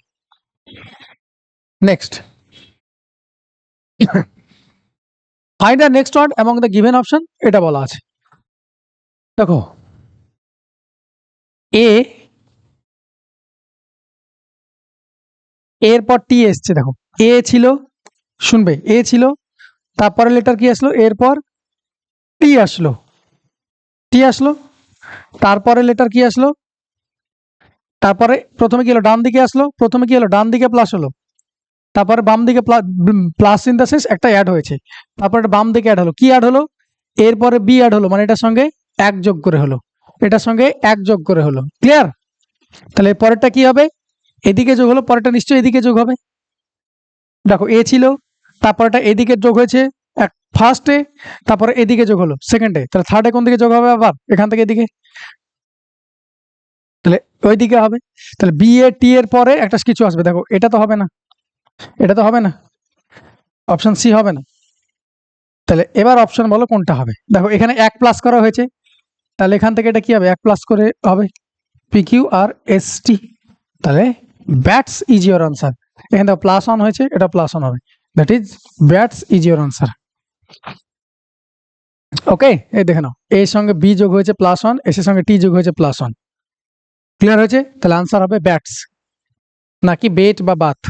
Next, find the next word among the given option, এটা বলা আছে। দেখো এ এরপর টি এসছে, দেখো এ ছিল, শুনবে এ ছিল, তারপরে লেটার কি আসলো, এরপর টি আসলো, টি আসলো, তারপরে লেটার কি আসলো, তারপরে প্রথমে কি হলো, ডান দিকে আসলো, প্রথমে কি হলো, ডান দিকে প্লাস হলো, তারপরে বাম দিকে প্লাস ইন দ্য শেষ একটা অ্যাড হয়েছে, তারপরে বাম দিকে অ্যাড হলো, কি অ্যাড হলো, এরপরে বি অ্যাড হলো, মানে এটার সঙ্গে এক যোগ করে হলো, এটার সঙ্গে এক যোগ করে হলো। ক্লিয়ার? তাহলে পরেরটা কি হবে, এদিকে যোগ হলো, পরেরটা নিশ্চয়ই এদিকে যোগ হবে। দেখো এ ছিল, তারপরটা এদিকে যোগ হয়েছে এক ফার্স্টে, তারপরে এদিকে যোগ হলো সেকেন্ডে, তাহলে থার্ডে কোন দিকে যোগ হবে, আবার এখান থেকে এদিকে, তাহলে ওই দিকে হবে। তাহলে বি এ টি এর পরে একটা কিছু আসবে, দেখো এটা তো হবে না, এটা তো হবে না, অপশন সি হবে না। তাহলে এবার অপশন বলো কোনটা হবে। দেখো এখানে এক প্লাস করা হয়েছে, তাহলে এখান থেকে এটা কি হবে, এক প্লাস করে হবে, P Q R S T, তাহলে ব্যাটস ইজ ইউর আনসার। এখানে প্লাস অন হয়েছে, এটা প্লাস অন হবে, that is bats is your answer. Okay, এই দেখে নাও, এর সঙ্গে বি যোগ হয়েছে প্লাস ওয়ান, এস এর সঙ্গে টি যোগ হয়েছে প্লাস ওয়ান। ক্লিয়ার হয়েছে? তাহলে আনসার হবে ব্যাটস, নাকি বেট বা বাথ।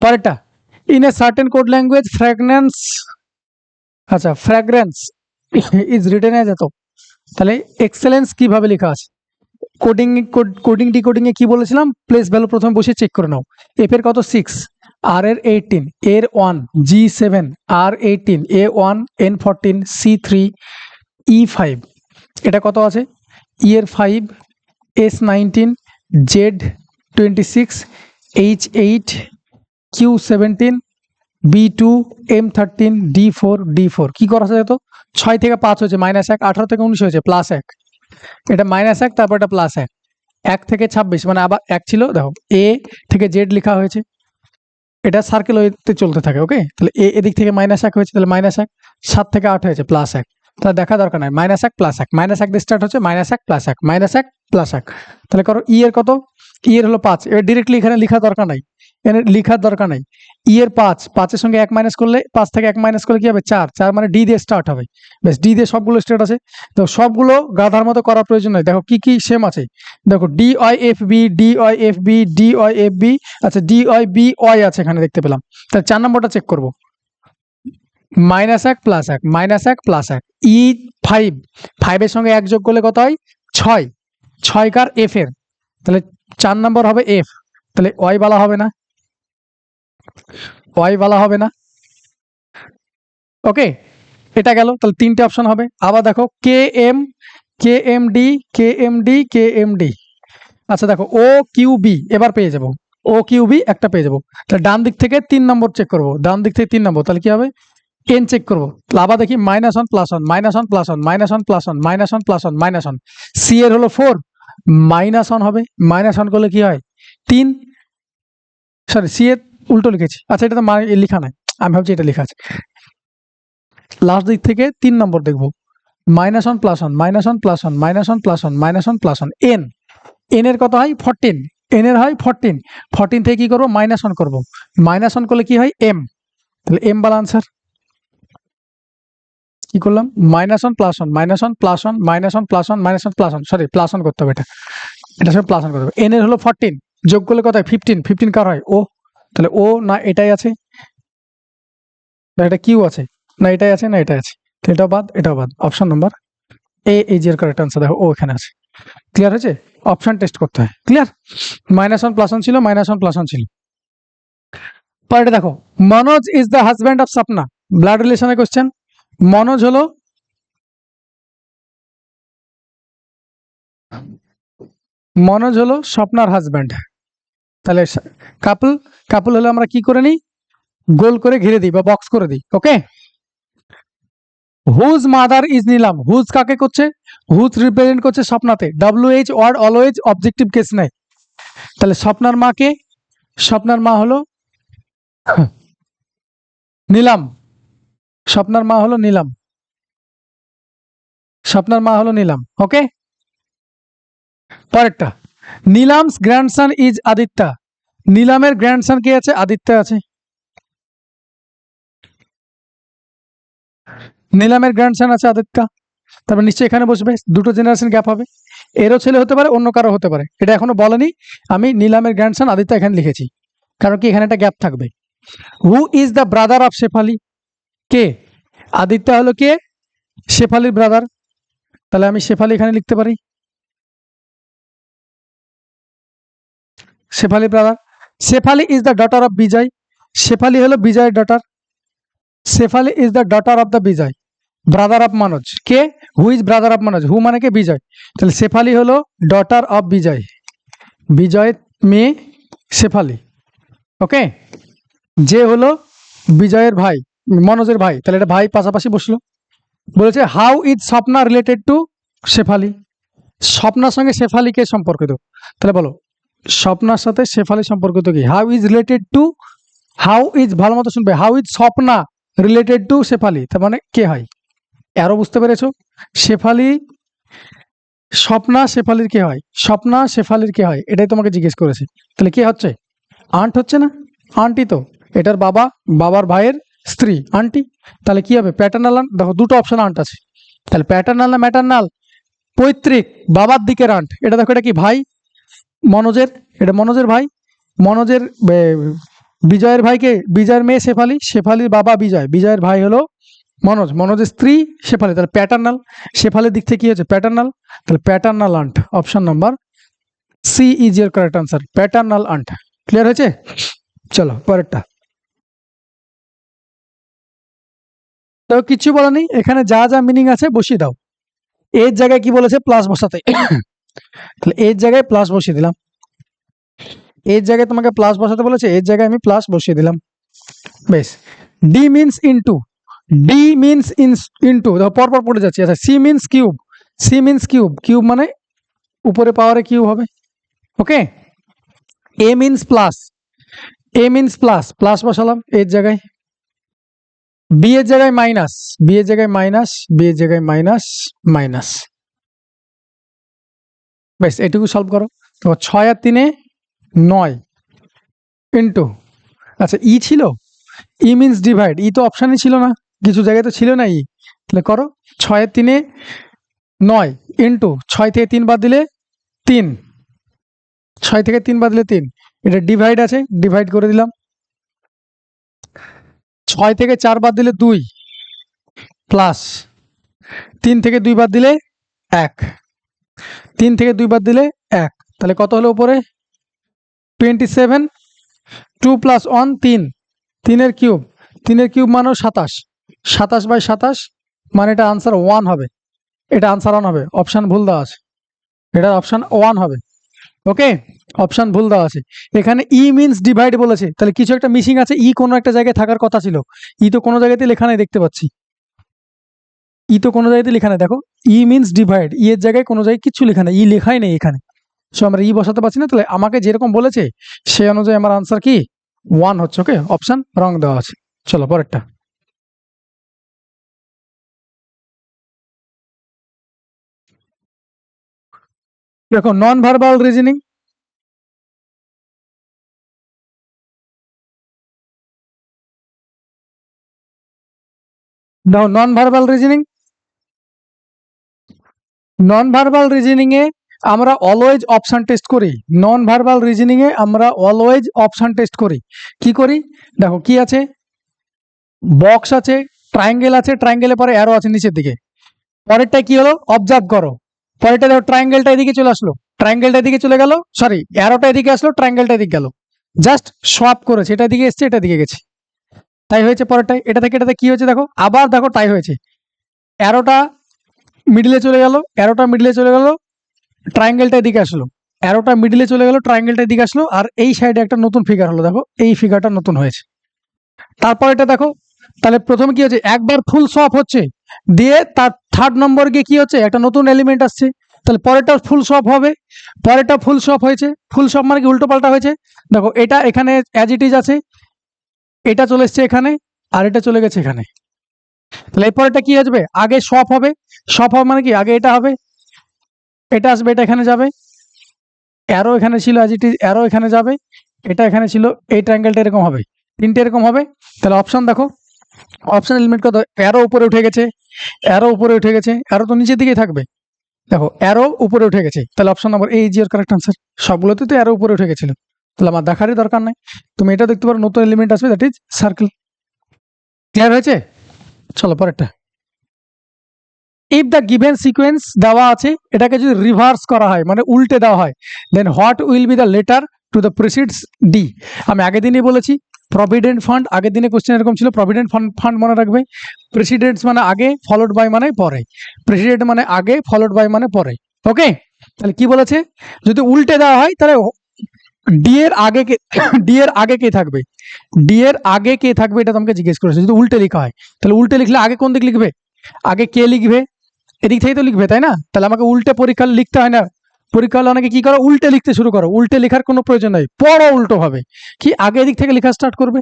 পরেরটা, in a certain code language fragrance, আচ্ছা ফ্র্যাগ্রেন্স ইজ রিটেন এজ এত, তাহলে এক্সেলেন্স কিভাবে লেখা আছে, কোডিং কোডিং ডিকোডিং এ কি বলেছিলাম, প্লেস ভ্যালু প্রথমে বসে চেক করে নাও। এফ এর কত 6, আর এর 18, এর 1, জি 7, আর 18, এ 1, এন 14, সি 3, ই 5, এটা কত আছে, ই এর 5, S 19, Z 26, H 8, Q 17, B 2, M 13, D 4, D 4। কি করা যেত, 6 থেকে 5 হয়েছে মাইনাস 1, 18 থেকে 19 হয়েছে প্লাস 1, এটা মাইনাস 1, তারপর এটা প্লাস 1, 1 থেকে 26 মানে আবার 1 ছিল, দেখো এ থেকে জেড লেখা হয়েছে, এটা সার্কেল ওয়েতে চলতে থাকে। ওকে, তাহলে এ এদিক থেকে মাইনাস 1 হয়েছে, তাহলে মাইনাস 1, 7 থেকে 8 হয়েছে প্লাস 1, তাহলে দেখা দরকার নাই, মাইনাস 1 প্লাস 1, মাইনাস 1 দিয়ে স্টার্ট হচ্ছে, মাইনাস 1 প্লাস 1, মাইনাস 1 প্লাস 1, তাহলে করো ই এর কত, ই এর হলো 5, এর ডিরেক্টলি এখানে লেখার দরকার নাই, এখানে লেখার দরকার নাই, ই এর 5, 5 এর সঙ্গে 1 মাইনাস করলে, 5 থেকে 1 মাইনাস করলে কি হবে, 4, 4 মানে ডি দিয়ে স্টার্ট হবে, বেশ ডি দিয়ে সবগুলো স্টার্ট আছে। তো সবগুলো গাধার মতো করার প্রয়োজন নেই, দেখো কি কি সেম আছে, দেখো D Y F B, D Y F B, D Y F B, আচ্ছা ডি ওয়াই বি ওয়াই আছে এখানে দেখতে পেলাম। তাহলে 4 নম্বরটা চেক করবো, minus 1 plus 1, minus 1 plus 1, E 5, 5 এর সঙ্গে 1 যোগ করলে কত হয়, 6, 6 কার এফ এর, তাহলে 4 নম্বর হবে এফ, তাহলে ওয়াই বলা হবে না, ওয়াই বলা হবে না। ওকে, এটা গেল, তাহলে 3টে অপশন হবে। আবার দেখো K M, K M D, K M D, K M D, আচ্ছা দেখো ও কিউ বি, এবার পেয়ে যাবো, ও কিউ বি একটা পেয়ে যাবো, তাহলে ডান দিক থেকে 3 নম্বর চেক করবো, ডান দিক থেকে 3 নম্বর, তাহলে কি হবে, এন চেক করবো, আবার দেখি minus 1 plus 1, minus 1 plus 1, minus 1 plus 1, minus 1 plus 1, minus 1, C এর হলো 4, মাইনাস 1 হবে, মাইনাস 1 করলে কি হয় 3, সরি সি এর উল্টো লিখেছি, আচ্ছা এটা তো লেখা নাই, আমি ভাবছি এটা লেখা আছে, লাস্ট দিক থেকে 3 নম্বর দেখবো, minus 1 plus 1, minus 1 plus 1, minus 1 plus 1, minus 1 plus 1, N, N এর কত হয় 14, এন এর হয় 14, 14 থেকে কি করবো, মাইনাস 1 করবো, মাইনাস 1 করলে কি হয় এম, তাহলে এম বালা আনসার। কি করলাম, minus 1 plus 1, minus 1 plus 1, minus 1 plus 1, minus 1 plus 1, sorry plus 1 করতে হবে, এটা সব প্লাস 1 করতে হবে। এন এর হলো 14, যোগ করলে কত হয় 15, 15 কার হয় ও, তাহলে ও না এটাই আছে, না এটা কিউ আছে, না এটাই আছে, না এটা আছে, তো এটাও বাদ, এটাও বাদ, option number A is your correct answer. দেখো ও এখানে আছে। ক্লিয়ার হয়েছে? অপশন টেস্ট করতে হয়। ক্লিয়ার? মাইনাস 1 প্লাস 1 ছিল, মাইনাস 1 প্লাস 1 ছিল। পরেরটা দেখো, Manoj is the husband of Swapna, blood রিলেশনের কোশ্চেন। মনোজ হলো স্বপ্নার হাজব্যান্ড, তাহলে কাপল, কাপল হলে আমরা কি করে নিই, গোল করে ঘিরে দিই বা বক্স করে দিই। ওকে, হুজ মাদার ইজ নিলাম, হুজ কাকে করছে, হুজ রিপ্রেজেন্ট করছে স্বপ্নাতে, WH word always objective case নেই, তাহলে স্বপ্নার মাকে, স্বপ্নার মা হলো নিলাম, স্বপ্নার মা হলো নিলাম, স্বপ্নার মা হলো নিলাম। ওকে, পরেরটা, নিলামস গ্র্যান্ডসন ইজ আদিত্য, নিলামের গ্র্যান্ডসন কে আছে, আদিত্য আছে। নিলামের গ্র্যান্ডসন আছে আদিত্য, তারপর নিশ্চয়ই এখানে বসবে, দুটো জেনারেশন গ্যাপ হবে, এরও ছেলে হতে পারে, অন্য কারো হতে পারে, এটা এখনো বলেনি। আমি নিলামের গ্র্যান্ডসন আদিত্য এখানে লিখেছি, কারণ কি এখানে একটা গ্যাপ থাকবে। Who is the brother of Shefali? কে? আদিত্য হলো কে? শেফালির ব্রাদার। তাহলে আমি শেফালি এখানে লিখতে পারি, Shefali brother. Shefali is the daughter of Vijay. Shefali হলো বিজয়ের daughter. Shefali is the daughter of the Vijay, brother of Manoj. কে? Who is brother of Manoj? Who মানে কে? বিজয়। তাহলে শেফালি হলো ডটার অফ বিজয়, বিজয়ের মেয়ে শেফালি। ওকে, যে হলো বিজয়ের ভাই, মনোজের ভাই, তাহলে এটা ভাই পাশাপাশি বসলো। বলেছে how is Swapna related to Shefali? স্বপ্নার সঙ্গে শেফালি কে সম্পর্কিত? তাহলে বলো স্বপ্নার সাথে শেফালি সম্পর্কিত কি? How is related two, how is, ভালো মতো শুনবে, how is Swapna related to Shefali, তার মানে কে হয়? আরো বুঝতে পেরেছো? শেফালি, স্বপ্না শেফালির কে হয়? স্বপ্না শেফালির কে হয়? এটাই তোমাকে জিজ্ঞেস করেছি। তাহলে কে হচ্ছে? আন্ট হচ্ছে না? আন্টি তো, এটার বাবা, বাবার ভাইয়ের স্ত্রী, আন্টি। তাহলে কি হবে? Paternal aunt. দেখো দুটো অপশন আন্ট আছে, তাহলে প্যাটার্নাল না ম্যাটার্নাল? পৈতৃক, বাবার দিকের আন্ট। এটা দেখো, এটা কি ভাই মনোজের, এটা মনোজের ভাই, মনোজের বিজয়ের ভাইকে, বিজয়ের মেয়ে শেফালি, শেফালির বাবা বিজয়, বিজয়ের ভাই হলো মনোজ, মনোজের স্ত্রী শেফালি, তাহলে প্যাটার্নাল। শেফালির দিক থেকে কি হচ্ছে? প্যাটার্নাল। তাহলে paternal aunt, option number C is your correct answer, paternal aunt. Clear হয়েছে? চলো পরেরটা। তো কিছু বলা নেই, এখানে যা যা মিনিং আছে বসিয়ে দাও। এর জায়গায় কি বলেছে? প্লাস বসাতে। তাহলে এর জায়গায় প্লাস বসিয়ে দিলাম, এর জায়গায় তোমাকে প্লাস বসাতে বলেছে, এর জায়গায় আমি প্লাস বসিয়ে দিলাম। বেশ। D means into, D means into, দেখো পরপর পড়ে যাচ্ছে। আচ্ছা, C means cube, C means cube, cube মানে উপরে পাওয়ারে কিউব হবে। Okay. A means plus, A means plus, plus বসালাম এর জায়গায়। বি এর জায়গায় মাইনাস, বি এর জায়গায় মাইনাস, বি এর জায়গায় মাইনাস, মাইনাস। বেশ, এটুকু সলভ করো। তো 6 আর 3 9 ইন্টু, আচ্ছা ই ছিল, ই মিনস ডিভাইড, ই তো অপশানই ছিল না, কিছু জায়গায় তো ছিল না ই। তাহলে করো 6 আর 3 9 ইন্টু 6 থেকে 3 বাদ দিলে 3, 6 থেকে 3 বাদ দিলে 3, এটা ডিভাইড আছে, ডিভাইড করে দিলাম। 6 থেকে 4 বাদ দিলে 2 প্লাস 3 থেকে 2 বাদ দিলে 1, 3 থেকে 2 বাদ দিলে 1, তাহলে কত হলো উপরে? 27, 2 প্লাস 1 3, 3 এর কিউব, 3 এর কিউব মানে 27, 27 বাই 27 মানে এটা আনসার 1 হবে, এটা আনসার 1 হবে। অপশান ভুল দেওয়া আছে, এটা অপশান 1 হবে। ওকে, অপশান ভুল দেওয়া আছে। এখানে ই মিনস ডিভাইড বলেছে, তাহলে কিছু একটা মিসিং আছে, ই কোনো একটা জায়গায় থাকার কথা ছিল, ই তো কোনো জায়গাতে লেখা নাই, দেখতে পাচ্ছি ই তো কোনো জায়গাতে লেখা নেই। দেখো ই মিনস ডিভাইড, ই এর জায়গায় কোনো জায়গায় কিছু লেখা নেই, ই লেখাই নেই এখানে। সো আমরা ই বসাতে পারছি না, তাহলে আমাকে যেরকম বলেছে সেই অনুযায়ী আমার আনসার কি 1 হচ্ছে। ওকে, অপশান রং দেওয়া আছে। চলো পরেরটা। দেখো নন ভার্বাল রিজনিং, দাও non verbal reasoning. Non verbal reasoning এ আমরা অলওয়েজ অপশন টেস্ট করি, নন ভার্বাল রিজনিং এ আমরা অলওয়েজ অপশন টেস্ট করি। কি করি? দেখো কি আছে, বক্স আছে, ট্রায়াঙ্গেল আছে, ট্রায়াঙ্গেলের পরে অ্যারো আছে নিচের দিকে। পরেরটা কি হলো? অবজার্ভ করো, পরেরটা দেখো ট্রায়াঙ্গেলটা এদিকে চলে আসলো, ট্রায়াঙ্গেলটা এদিকে চলে গেল, সরি অ্যারোটা এদিকে আসলো, ট্রায়াঙ্গেলটা এদিকে গেল, জাস্ট সোয়াপ করেছে, এটা এদিকে এসছে, এটা দিকে গেছে, তাই হয়েছে। পরেরটাই এটা থেকে এটাতে কি হয়েছে দেখো, আবার দেখো তাই হয়েছে, অ্যারোটা মিডিলে চলে গেল, অ্যারোটা মিডিলে চলে গেল, ট্রায়াঙ্গেলটা এদিকে আসলো, অ্যারোটা মিডিলে চলে গেল, ট্রায়াঙ্গেলটা এদিকে আসলো, আর এই সাইডে একটা নতুন ফিগার হলো, দেখো এই ফিগারটা নতুন হয়েছে। তারপর এটা দেখো, তাহলে প্রথমে কি হচ্ছে, একবার ফুল সোয়াপ হচ্ছে, দিয়ে তার থার্ড নম্বর গিয়ে কি হচ্ছে, একটা নতুন এলিমেন্ট আসছে, তাহলে পরেরটা ফুল সোয়াপ হবে, পরেরটা ফুল সোয়াপ হয়েছে, ফুল সোয়াপ মানে কি উল্টো পাল্টা হয়েছে। দেখো এটা এখানে অ্যাজ ইট ইজ আছে, এটা চলে এসছে এখানে, আর এটা চলে গেছে এখানে, তাহলে এরপরেটা কি আসবে, আগে সোয়াপ হবে, সোয়াপ হবে মানে কি আগে এটা হবে, এটা আসবে, এটা এখানে যাবে, অ্যারো এখানে ছিল অ্যাজ ইট ইজ, অ্যারো এখানে যাবে, এটা এখানে ছিল, এই ট্রায়াঙ্গেলটা এরকম হবে, তিনটে এরকম হবে। তাহলে অপশন দেখো, অপশন এলিমেন্ট কত, অ্যারো উপরে উঠে গেছে, অ্যারো উপরে উঠে গেছে, অ্যারো তো নিচের দিকেই থাকবে, দেখো অ্যারো উপরে উঠে গেছে, তাহলে option number A is your correct answer. সবগুলোতে তো অ্যারো উপরে উঠে গেছিল, তাহলে আমার দেখারই দরকার নাই। তুমি এটা দেখতে পারো, নতুন এলিমেন্ট আসবে, দ্যাট ইজ সার্কেল। ক্লিয়ার হয়েছে? চলো পরেরটা। ইফ দ্য গিভেন সিকোয়েন্স দেওয়া আছে, এটাকে যদি রিভার্স করা হয় মানে উল্টে দেওয়া হয়, then what will be the letter to the precedes D. আমি আগের দিনই বলেছি প্রভিডেন্ট ফান্ড, আগের দিনে কোশ্চেন এরকম ছিল, প্রভিডেন্ট ফান্ড মনে রাখবে, প্রেসিডেন্টস মানে আগে, ফলোড বাই মানে পরে, প্রেসিডেন্ট মানে আগে, ফলোড বাই মানে পরে। ওকে, তাহলে কি বলেছে, যদি উল্টে দেওয়া হয় তাহলে ডি এর আগে কে ডি এর আগে কে থাকবে, ডি এর আগে কে থাকবে এটা তোমাকে জিজ্ঞেস করেছে। যদি উল্টে লেখা হয় তাহলে উল্টে লিখলে আগে কোন দিক লিখবে, আগে কে লিখবে, এদিক থেকেই তো লিখবে তাই না? তাহলে আমাকে উল্টে পরীক্ষা লিখতে হয় না, পরীক্ষা হলে অনেকে কি করো, উল্টে লিখতে শুরু করো। উল্টে লেখার কোনো প্রয়োজন নাই, পড়ো উল্টো ভাবে, কি আগে এদিক থেকে লেখা স্টার্ট করবে,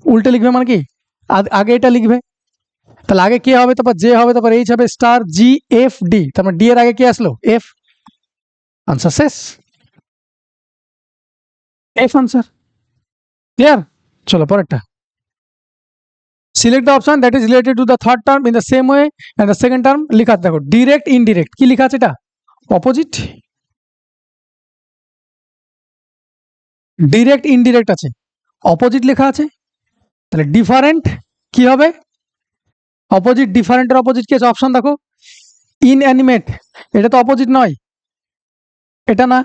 উল্টে লিখবে মানে কি আগে এটা লিখবে। তাহলে আগে কে হবে, তারপর জে হবে, তারপর এইচ হবে, স্টার জি এফ ডি, তারপর ডি এর আগে কে আসলো, এফ। আনসার শেষ, এফ আনসার। ক্লিয়ার? চলো পরেরটা। Select the option that is related to the third term in the same way and the second term. লেখা দেখো ডিরেক্ট ইনডিরেক্ট, কি লেখা আছে এটা, অপোজিট। ডিরেক্ট ইনডিরেক্ট আছে, অপোজিট লেখা আছে, তাহলে ডিফারেন্ট কি হবে, অপোজিট। ডিফারেন্টের অপোজিট কি আছে, অপশন দেখো, ইনঅ্যানিমেট, এটা তো অপোজিট নয়, এটা না।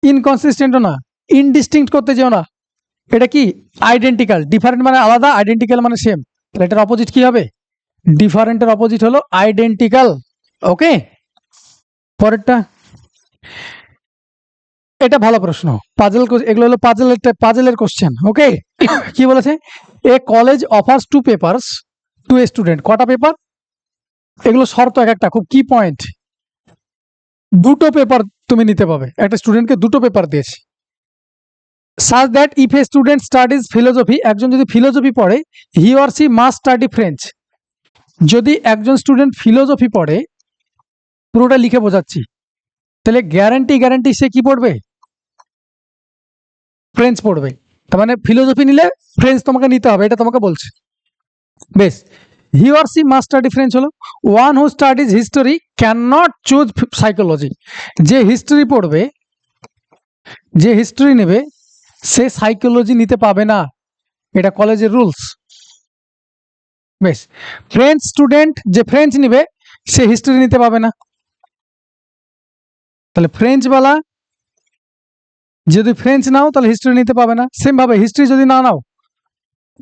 ইনকনসিস্টেন্টও না, ইনডিস্টিংক্ট করতে যেও না, এটা কি আইডেন্টিক্যাল। ডিফারেন্ট মানে আলাদা, আইডেন্টিক্যাল মানে সেম, তাহলে এটার অপোজিট কি হবে, ডিফারেন্টের অপোজিট হলো আইডেন্টিক্যাল। ওকে, পরেরটা। এটা ভালো প্রশ্ন, পাজল, এগুলো হলো পাজলের কোশ্চেন। ওকে, কি বলেছে, a college offers two papers to a student. কটা পেপার, এগুলো শর্ত এক একটা, খুব কি পয়েন্ট। দুটো পেপার তুমি নিতে পাবে, একটা স্টুডেন্টকে দুটো পেপার দিয়েছে। Such that if a student studies philosophy, একজন যদি ফিলোসফি পড়ে, হি or she must study French. যদি একজন স্টুডেন্ট ফিলোসফি পড়ে, পুরোটা লিখে বোঝাচ্ছি, তাহলে গ্যারান্টি সে কি পড়বে, ফ্রেঞ্চ পড়বে। তার মানে ফিলোসফি নিলে ফ্রেঞ্চ তোমাকে নিতে হবে, এটা তোমাকে বলছে। বেশ, he or she must study French হলো। One who studies history can not choose psychology. যে হিস্ট্রি পড়বে, যে হিস্ট্রি নেবে, সে সাইকোলজি নিতে পাবে না, এটা কলেজের রুলস। বেশ, ফ্রেঞ্চ স্টুডেন্ট যে ফ্রেঞ্চ নিবে, সে হিস্ট্রি নিতে পাবে না। তাহলে ফ্রেঞ্চওয়ালা যদি ফ্রেঞ্চ নাও তাহলে হিস্ট্রি নিতে পাবে না। সেম ভাবে হিস্ট্রি যদি না নাও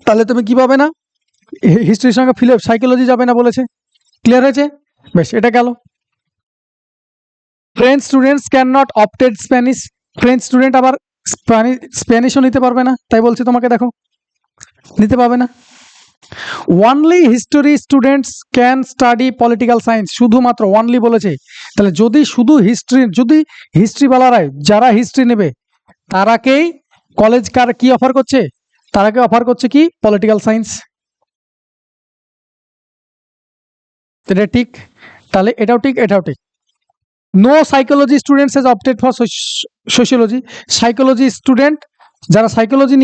তাহলে তুমি কি পাবে না, হিস্ট্রির সঙ্গে সাইকোলজি যাবে না বলেছে। ক্লিয়ার হয়েছে? বেশ, এটা গেল। French students can not opted Spanish. French student আবার স্প্যানিশও নিতে পারবে না, তাই বলছে তোমাকে, দেখো নিতে পাবে না। Only history students can study political science, শুধুমাত্র ওয়ানলি বলেছে। তাহলে যদি শুধু হিস্ট্রি, যদি হিস্ট্রিওয়ালারাই যারা হিস্ট্রি নেবে তারাকেই কলেজ কার কি অফার করছে, তারাকে অফার করছে কি, পলিটিক্যাল সায়েন্স। এটা ঠিক, তাহলে এটাও ঠিক, এটাও ঠিক। No psychology students has opted for sociology. Psychology student যারা সাইকোলজি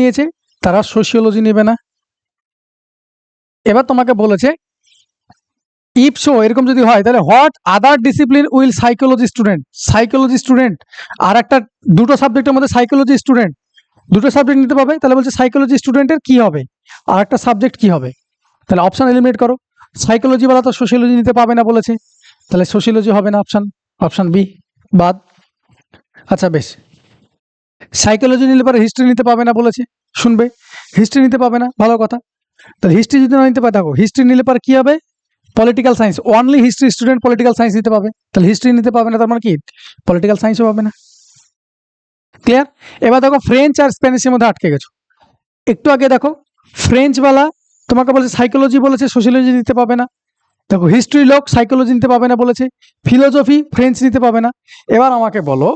নিয়েছে তারা সোশিওলজি নেবে না। এবার তোমাকে বলেছে ইফ সো, এরকম যদি হয় তাহলে what other discipline will psychology student আর একটা, দুটো সাবজেক্টের মধ্যে সাইকোলজি স্টুডেন্ট দুটো সাবজেক্ট নিতে পাবে, তাহলে বলছে সাইকোলজি স্টুডেন্টের কি হবে, আর একটা সাবজেক্ট কি হবে। তাহলে অপশন এলিমিনেট করো, সাইকোলজি বলা তো সোশিওলজি নিতে পাবে না বলেছে, তাহলে সোশিওলজি হবে না, অপশন বি বাদ। আচ্ছা বেশ, সাইকোলজি নিলে পরে হিস্ট্রি নিতে পাবে না বলেছে, শুনবে, হিস্ট্রি নিতে পাবে না, ভালো কথা। তাহলে হিস্ট্রি যদি না নিতে পারে, দেখো হিস্ট্রি নিলে পরে কি হবে, political science, only history student political science নিতে পাবে, তাহলে হিস্ট্রি নিতে পাবে না, তার মানে কি পলিটিক্যাল সায়েন্সও পাবে না। ক্লিয়ার? এবার দেখো ফ্রেঞ্চ আর স্প্যানিশের মধ্যে আটকে গেছো। একটু আগে দেখো ফ্রেঞ্চওয়ালা তোমাকে বলেছে সাইকোলজি বলেছে, সোশিয়োলজি নিতে পাবে না। দেখো হিস্ট্রি লোক সাইকোলজি নিতে পাবে না বলেছে, ফিলোসফি ফ্রেঞ্চ নিতে পাবে না। এবার আমাকে বলো,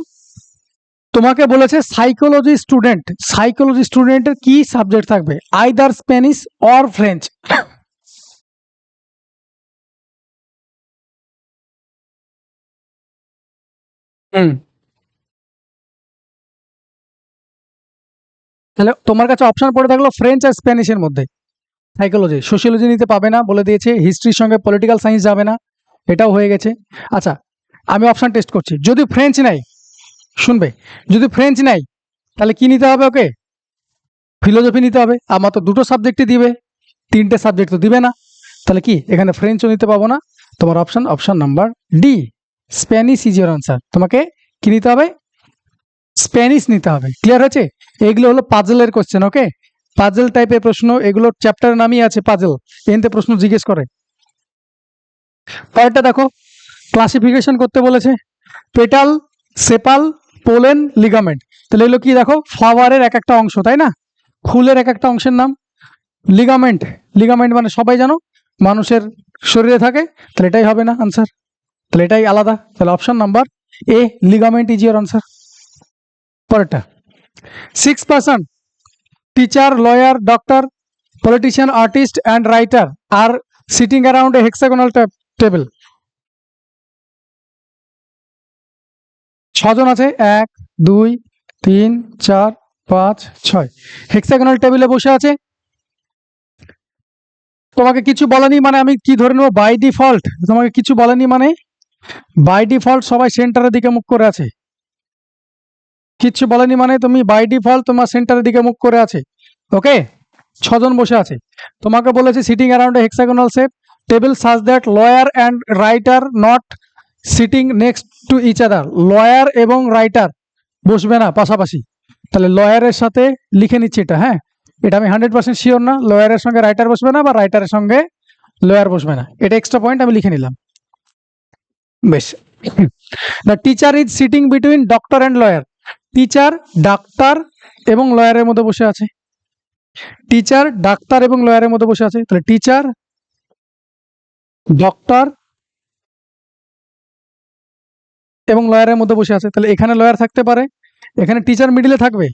তোমাকে বলেছে সাইকোলজি স্টুডেন্টের কি সাবজেক্ট থাকবে, আইদার স্প্যানিশ অর ফ্রেঞ্চ। হুম, তাহলে তোমার কাছে অপশন পড়ে থাকলো ফ্রেঞ্চ আর স্প্যানিশের মধ্যে, সাইকোলজি, সোশিয়োলজি নিতে পাবে না বলে দিয়েছে, হিস্ট্রির সঙ্গে পলিটিক্যাল সায়েন্স যাবে না, এটাও হয়ে গেছে। আচ্ছা, আমি অপশান টেস্ট করছি, যদি ফ্রেঞ্চ নাই, শুনবে, যদি ফ্রেঞ্চ নাই তাহলে কি নিতে হবে ওকে? ফিলোসফি নিতে হবে। আমার তো দুটো সাবজেক্টই দিবে, তিনটে সাবজেক্ট তো দিবে না, তাহলে কি এখানে ফ্রেঞ্চও নিতে পাবো না। তোমার option number D, Spanish is your answer. তোমাকে কি নিতে হবে? স্প্যানিশ নিতে হবে। ক্লিয়ার হয়েছে? এগুলো হলো পাজেলের কোশ্চেন, ওকে? পাজেল টাইপের প্রশ্ন, এগুলো চ্যাপ্টারের নামই আছে পাজেল, এনতে প্রশ্ন জিজ্ঞেস করে। পরেরটা দেখো, ক্লাসিফিকেশন করতে বলেছে, পেটাল, সেপাল, পোলেন, লিগামেন্ট। তাহলে এগুলো কি দেখো, ফ্লাওয়ারের এক একটা অংশ, তাই না? ফুলের এক একটা অংশের নাম। লিগামেন্ট, লিগামেন্ট মানে সবাই জানো মানুষের শরীরে থাকে, তাহলে এটাই হবে না আনসার, তাহলে এটাই আলাদা। তাহলে option number A, ligament is your answer. পরেরটা, 6 person, teacher, lawyer, doctor, politician, artist and writer are sitting around a hexagonal table. 6 জন আছে, 1 2 3 4 5 6 হেক্সাগোনাল টেবিলে বসে আছে। তোমাকে কিছু বলেনি মানে আমি কি ধরে নেবো? বাই ডিফল্ট তোমাকে কিছু বলেনি মানে বাই ডিফল্ট সবাই সেন্টারের দিকে মুখ করে আছে। কিচ্ছু বলেনি মানে তুমি বাই ডিফল্ট তোমার সেন্টারের দিকে মুখ করে আছে, ওকে? 6 জন বসে আছে। তোমাকে বলেছে sitting around a hexagonal shape table such that lawyer and writer not sitting next to each other. Lawyer এবং রাইটার বসবে না পাশাপাশি, তাহলে লয়ারের সাথে লিখে নিচ্ছি এটা, হ্যাঁ? এটা আমি 100% শিওর না, লয়ারের সঙ্গে রাইটার বসবে না বা রাইটারের সঙ্গে লয়ার বসবে না, এটা এক্সট্রা পয়েন্ট আমি লিখে নিলাম। বেশ। The teacher is sitting between doctor and lawyer. Teacher doctor এবং লয়ারের মধ্যে বসে আছে। টিচার ডাক্তার এবং লয়ারের মধ্যে বসে আছে, তাহলে টিচার, ডক্টর এবং লয়ারের মধ্যে বসে আছে। তাহলে এখানে লয়ার থাকতে পারে, এখানে টিচার মিডিলে থাকবে,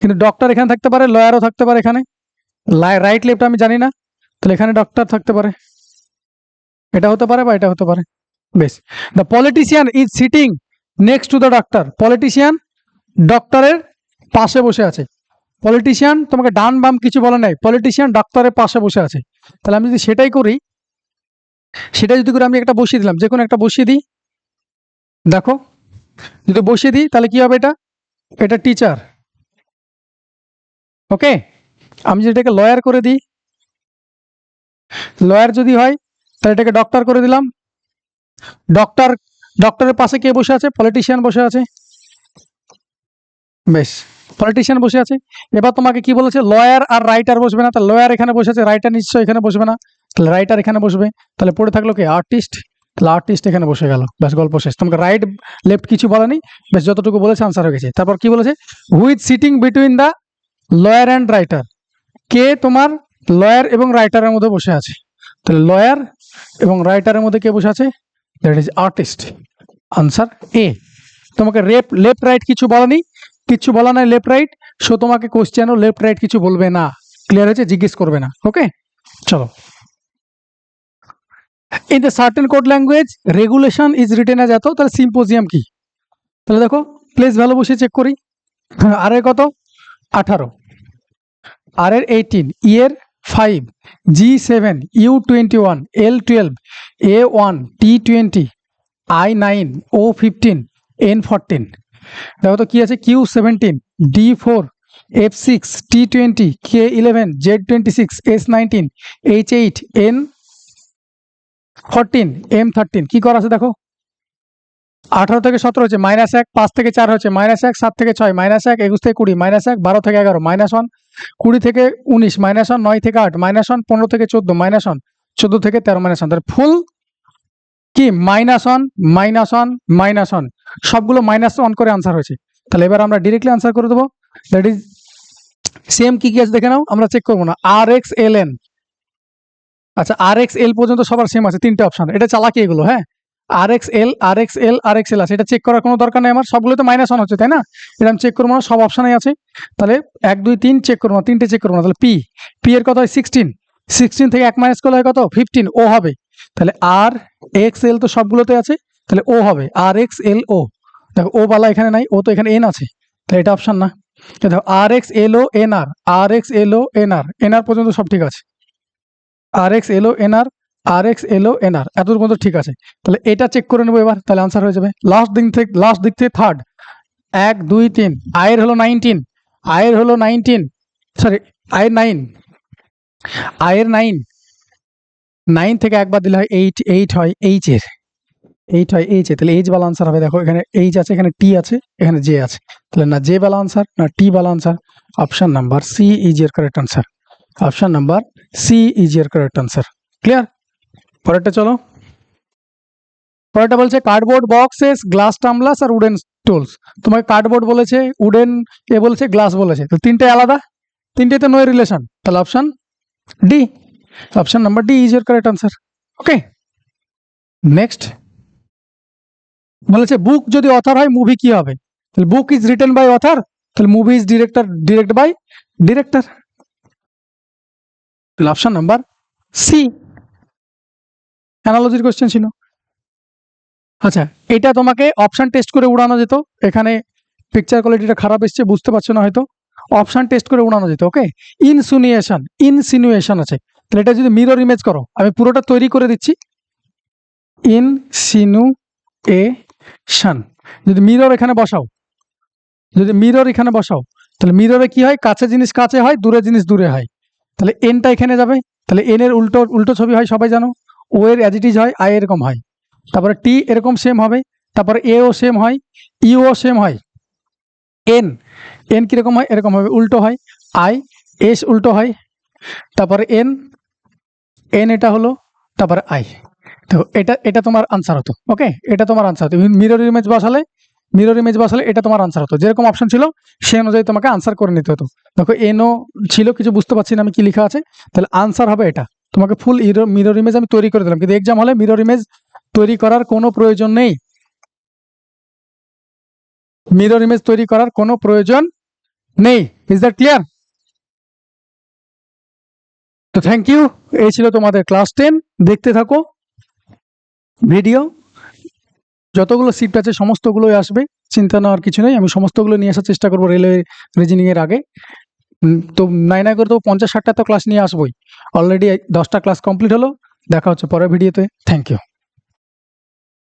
কিন্তু ডক্টর এখানে থাকতে পারে, লয়ারও থাকতে পারে এখানে। রাইট লেফট আমি জানি না, তাহলে এখানে ডক্টর থাকতে পারে, এটা হতে পারে বা এটা হতে পারে। বেশ। The politician is sitting next to the doctor. Politician ডক্টরের পাশে বসে আছে। পলিটিশিয়ান তোমাকে ডান বাম কিছু বলে নাই, পলিটিশিয়ান ডক্টরের পাশে বসে আছে। তাহলে আমি যদি সেটাই করি, সেটা যদি করে আমি একটা বসিয়ে দিলাম, যে কোনো একটা বসিয়ে দিই, দেখো যদি বসিয়ে দিই তাহলে কি হবে? এটা এটা টিচার, ওকে? আমি যদি এটাকে লয়ার করে দিই, লয়ার যদি হয় তাহলে এটাকে ডক্টর করে দিলাম। ডক্টর, ডক্টরের পাশে কে বসে আছে? পলিটিশিয়ান বসে আছে। বেশ, পলিটিশিয়ান বসে আছে। এবার তোমাকে কি বলেছে? লয়ার আর রাইটার বসবে না, তাহলে লয়ার এখানে বসে আছে, রাইটার নিশ্চয় এখানে বসবে না, তাহলে রাইটার এখানে বসবে। তাহলে পড়ে থাকলো কি? আর্টিস্ট, তাহলে আর্টিস্ট এখানে বসে গেল। ব্যাস, গল্প শেষ। তোমাকে রাইট লেফট কিছু বলেনি, বেশ, যতটুকু বলেছে আনসার হয়ে গেছে। তারপর কি বলেছে? Which sitting between the lawyer and writer. কে তোমার লয়ার এবং রাইটারের মধ্যে বসে আছে? তাহলে লয়ার এবং রাইটারের মধ্যে কে বসে আছে? That is artist. আনসার এ। তোমাকে লেফট রাইট কিছু বলেনি, কিছু বলা নাই লেফট রাইট, সো তোমাকে কোশ্চেনও লেফট রাইট কিছু বলবে না। ক্লিয়ার হয়েছে? জিজ্ঞেস করবে না, ওকে? চলো। In the certain code language regulation is written as এত, তাহলে সিম্পোজিয়াম কি? তাহলে দেখো প্লেস ভ্যালু বসে চেক করি। আর এর কত? 18, আর এর 18, ই এর 5, G7, U21, L12, A1, T20, I9, O15, N14। দেখো তো কি আছে? Q17, D4, F6, T20, K11, Z26, S19, H8, N14, M13। কি করা আছে দেখো? 18 থেকে 17 হচ্ছে -1, 5 থেকে 4 হচ্ছে -1, 7 থেকে 6 -1, 21 থেকে 20 -1, 12 থেকে 11 -1, 20 থেকে 19 -1, 9 থেকে 8 -1, 15 থেকে 14 -1, 14 থেকে 13 -1। তাহলে ফুল কি -1 -1 সবগুলো -1 করে আনসার হয়েছে। তাহলে এবার আমরা ডিরেক্টলি আনসার করে দেবো। দ্যাট ইজ সেম কি কি আছে দেখে নাও, আমরা চেক করবো না। RXLN, আচ্ছা RXL পর্যন্ত সবার সেম আছে, 3টে অপশন। এটা চালাকি এগুলো, হ্যাঁ? RXL আছে, এটা চেক করার কোনো দরকার নেই আমার, সবগুলো তো -1 হচ্ছে, তাই না? এটা আমি চেক করবো না, সব অপশানেই আছে। তাহলে 1 2 3 চেক করবো না, 3টে চেক করবো না। তাহলে পি এর কত হয়? 16 থেকে 1 মাইনাস করলে হয় কত? 15, ও হবে। তাহলে RXL তো সবগুলোতে আছে, তাহলে ও হবে RXL ও। দেখো ও বালা এখানে নাই, ও তো এখানে এন আছে, তাহলে এটা অপশন না। দেখো আর এক্স এলও এনআর, আর এক্স এলও এনআর, এনআর পর্যন্ত সব ঠিক আছে। আর এক্স এলও এনআর, আর এক্স এলও এনআর এতদূর পর্যন্ত ঠিক আছে। তাহলে এটা চেক করে নেবো এবার, তাহলে আনসার হয়ে যাবে। লাস্ট দিক থেকে থার্ড, 1 2 3, আয়ের হলো 19, আয়ের হলো 19, সরি আয়ের 9, আয়ের 9, 9 থেকে একবার দিলে হয় 8, 8 হয় এইচ এর, 8 হয় এইচ এর, তাহলে এইচ বালা আনসার হবে। দেখো এখানে এইচ আছে, এখানে টি আছে, এখানে জে আছে, তাহলে না জে বালা আনসার না টি বালা answer. Option number C is your correct answer, option number C is your correct answer. Clear? পরেরটা চলো। পরেরটা বলছে কার্ডবোর্ড বক্সেস, গ্লাস টামলাস আর উডেন টুলস। তোমাকে কার্ডবোর্ড বলেছে, উডেন এ বলেছে, গ্লাস বলেছে, তো তিনটে আলাদা, তিনটেতে নো রিলেশন, তাহলে option D, option number D is your correct answer. Okay, next বলেছে বুক যদি অথর হয় মুভি কি হবে? তাহলে book is written by author, তাহলে movie is direct by director, তাহলে অপশন নাম্বার সি। অ্যানালজির কোশ্চেন ছিল। আচ্ছা, এটা তোমাকে অপশন টেস্ট করে উড়ানো যেত, এখানে পিকচার কোয়ালিটিটা খারাপ এসছে, বুঝতে পারছো না হয়তো, অপশন টেস্ট করে উড়ানো যেত। ওকে, ইনসিনুয়েশন আছে, তাহলে এটা যদি মিরর ইমেজ করো, আমি পুরোটা তৈরি করে দিচ্ছি। ইনসিনুয়েশন, যদি মিরর এখানে বসাও, যদি মিরর এখানে বসাও, তাহলে মিররে কি হয়, কাছে জিনিস কাছে হয়, দূরে জিনিস দূরে হয়, তাহলে এনটা এখানে যাবে, তাহলে এন এর উল্টো ছবি হয় সবাই জানো, ও এর অ্যাজ ইট ইজ হয়, আই এরকম হয়, তারপরে টি এরকম সেম হবে, তারপরে এ ও সেম হয়, ইউ ও সেম হয়, এন এন কিরকম হয়, এরকম হবে, উল্টো হয়, আই এস উল্টো হয়, তারপরে এন এন এটা হলো, তারপরে আই। তো এটা তোমার আনসার হতো। ওকে, এটা তোমার আনসার হতো, মিরর ইমেজ বসালে এটা তোমার আনসার হতো, যেরকম অপশন ছিল সেই অনুযায়ী তোমাকে আনসার করে নিতে হতো। দেখো এনও ছিল, কিছু বুঝতে পারছি না আমি কি লেখা আছে, তাহলে আনসার হবে এটা। তোমাকে ফুল মিরর ইমেজ আমি তৈরি করে দিলাম, কিন্তু এক্সাম হলে মিরর ইমেজ তৈরি করার কোনো প্রয়োজন নেই, মিরর ইমেজ তৈরি করার কোনো প্রয়োজন নেই। Is that clear? তো থ্যাংক ইউ, এই ছিল তোমাদের ক্লাস 10। দেখতে থাকো ভিডিও, যতগুলো শিফট আছে সমস্তগুলোই আসবে, চিন্তা নেওয়ার কিছু নেই, আমি সমস্তগুলো নিয়ে আসার চেষ্টা করবো রেলওয়ে রিজনিং এর আগে। তো নাই করে তো 50-60টা তো ক্লাস নিয়ে আসবোই, অলরেডি 10টা ক্লাস কমপ্লিট হলো। দেখা হচ্ছে পরের ভিডিওতে, থ্যাংক ইউ।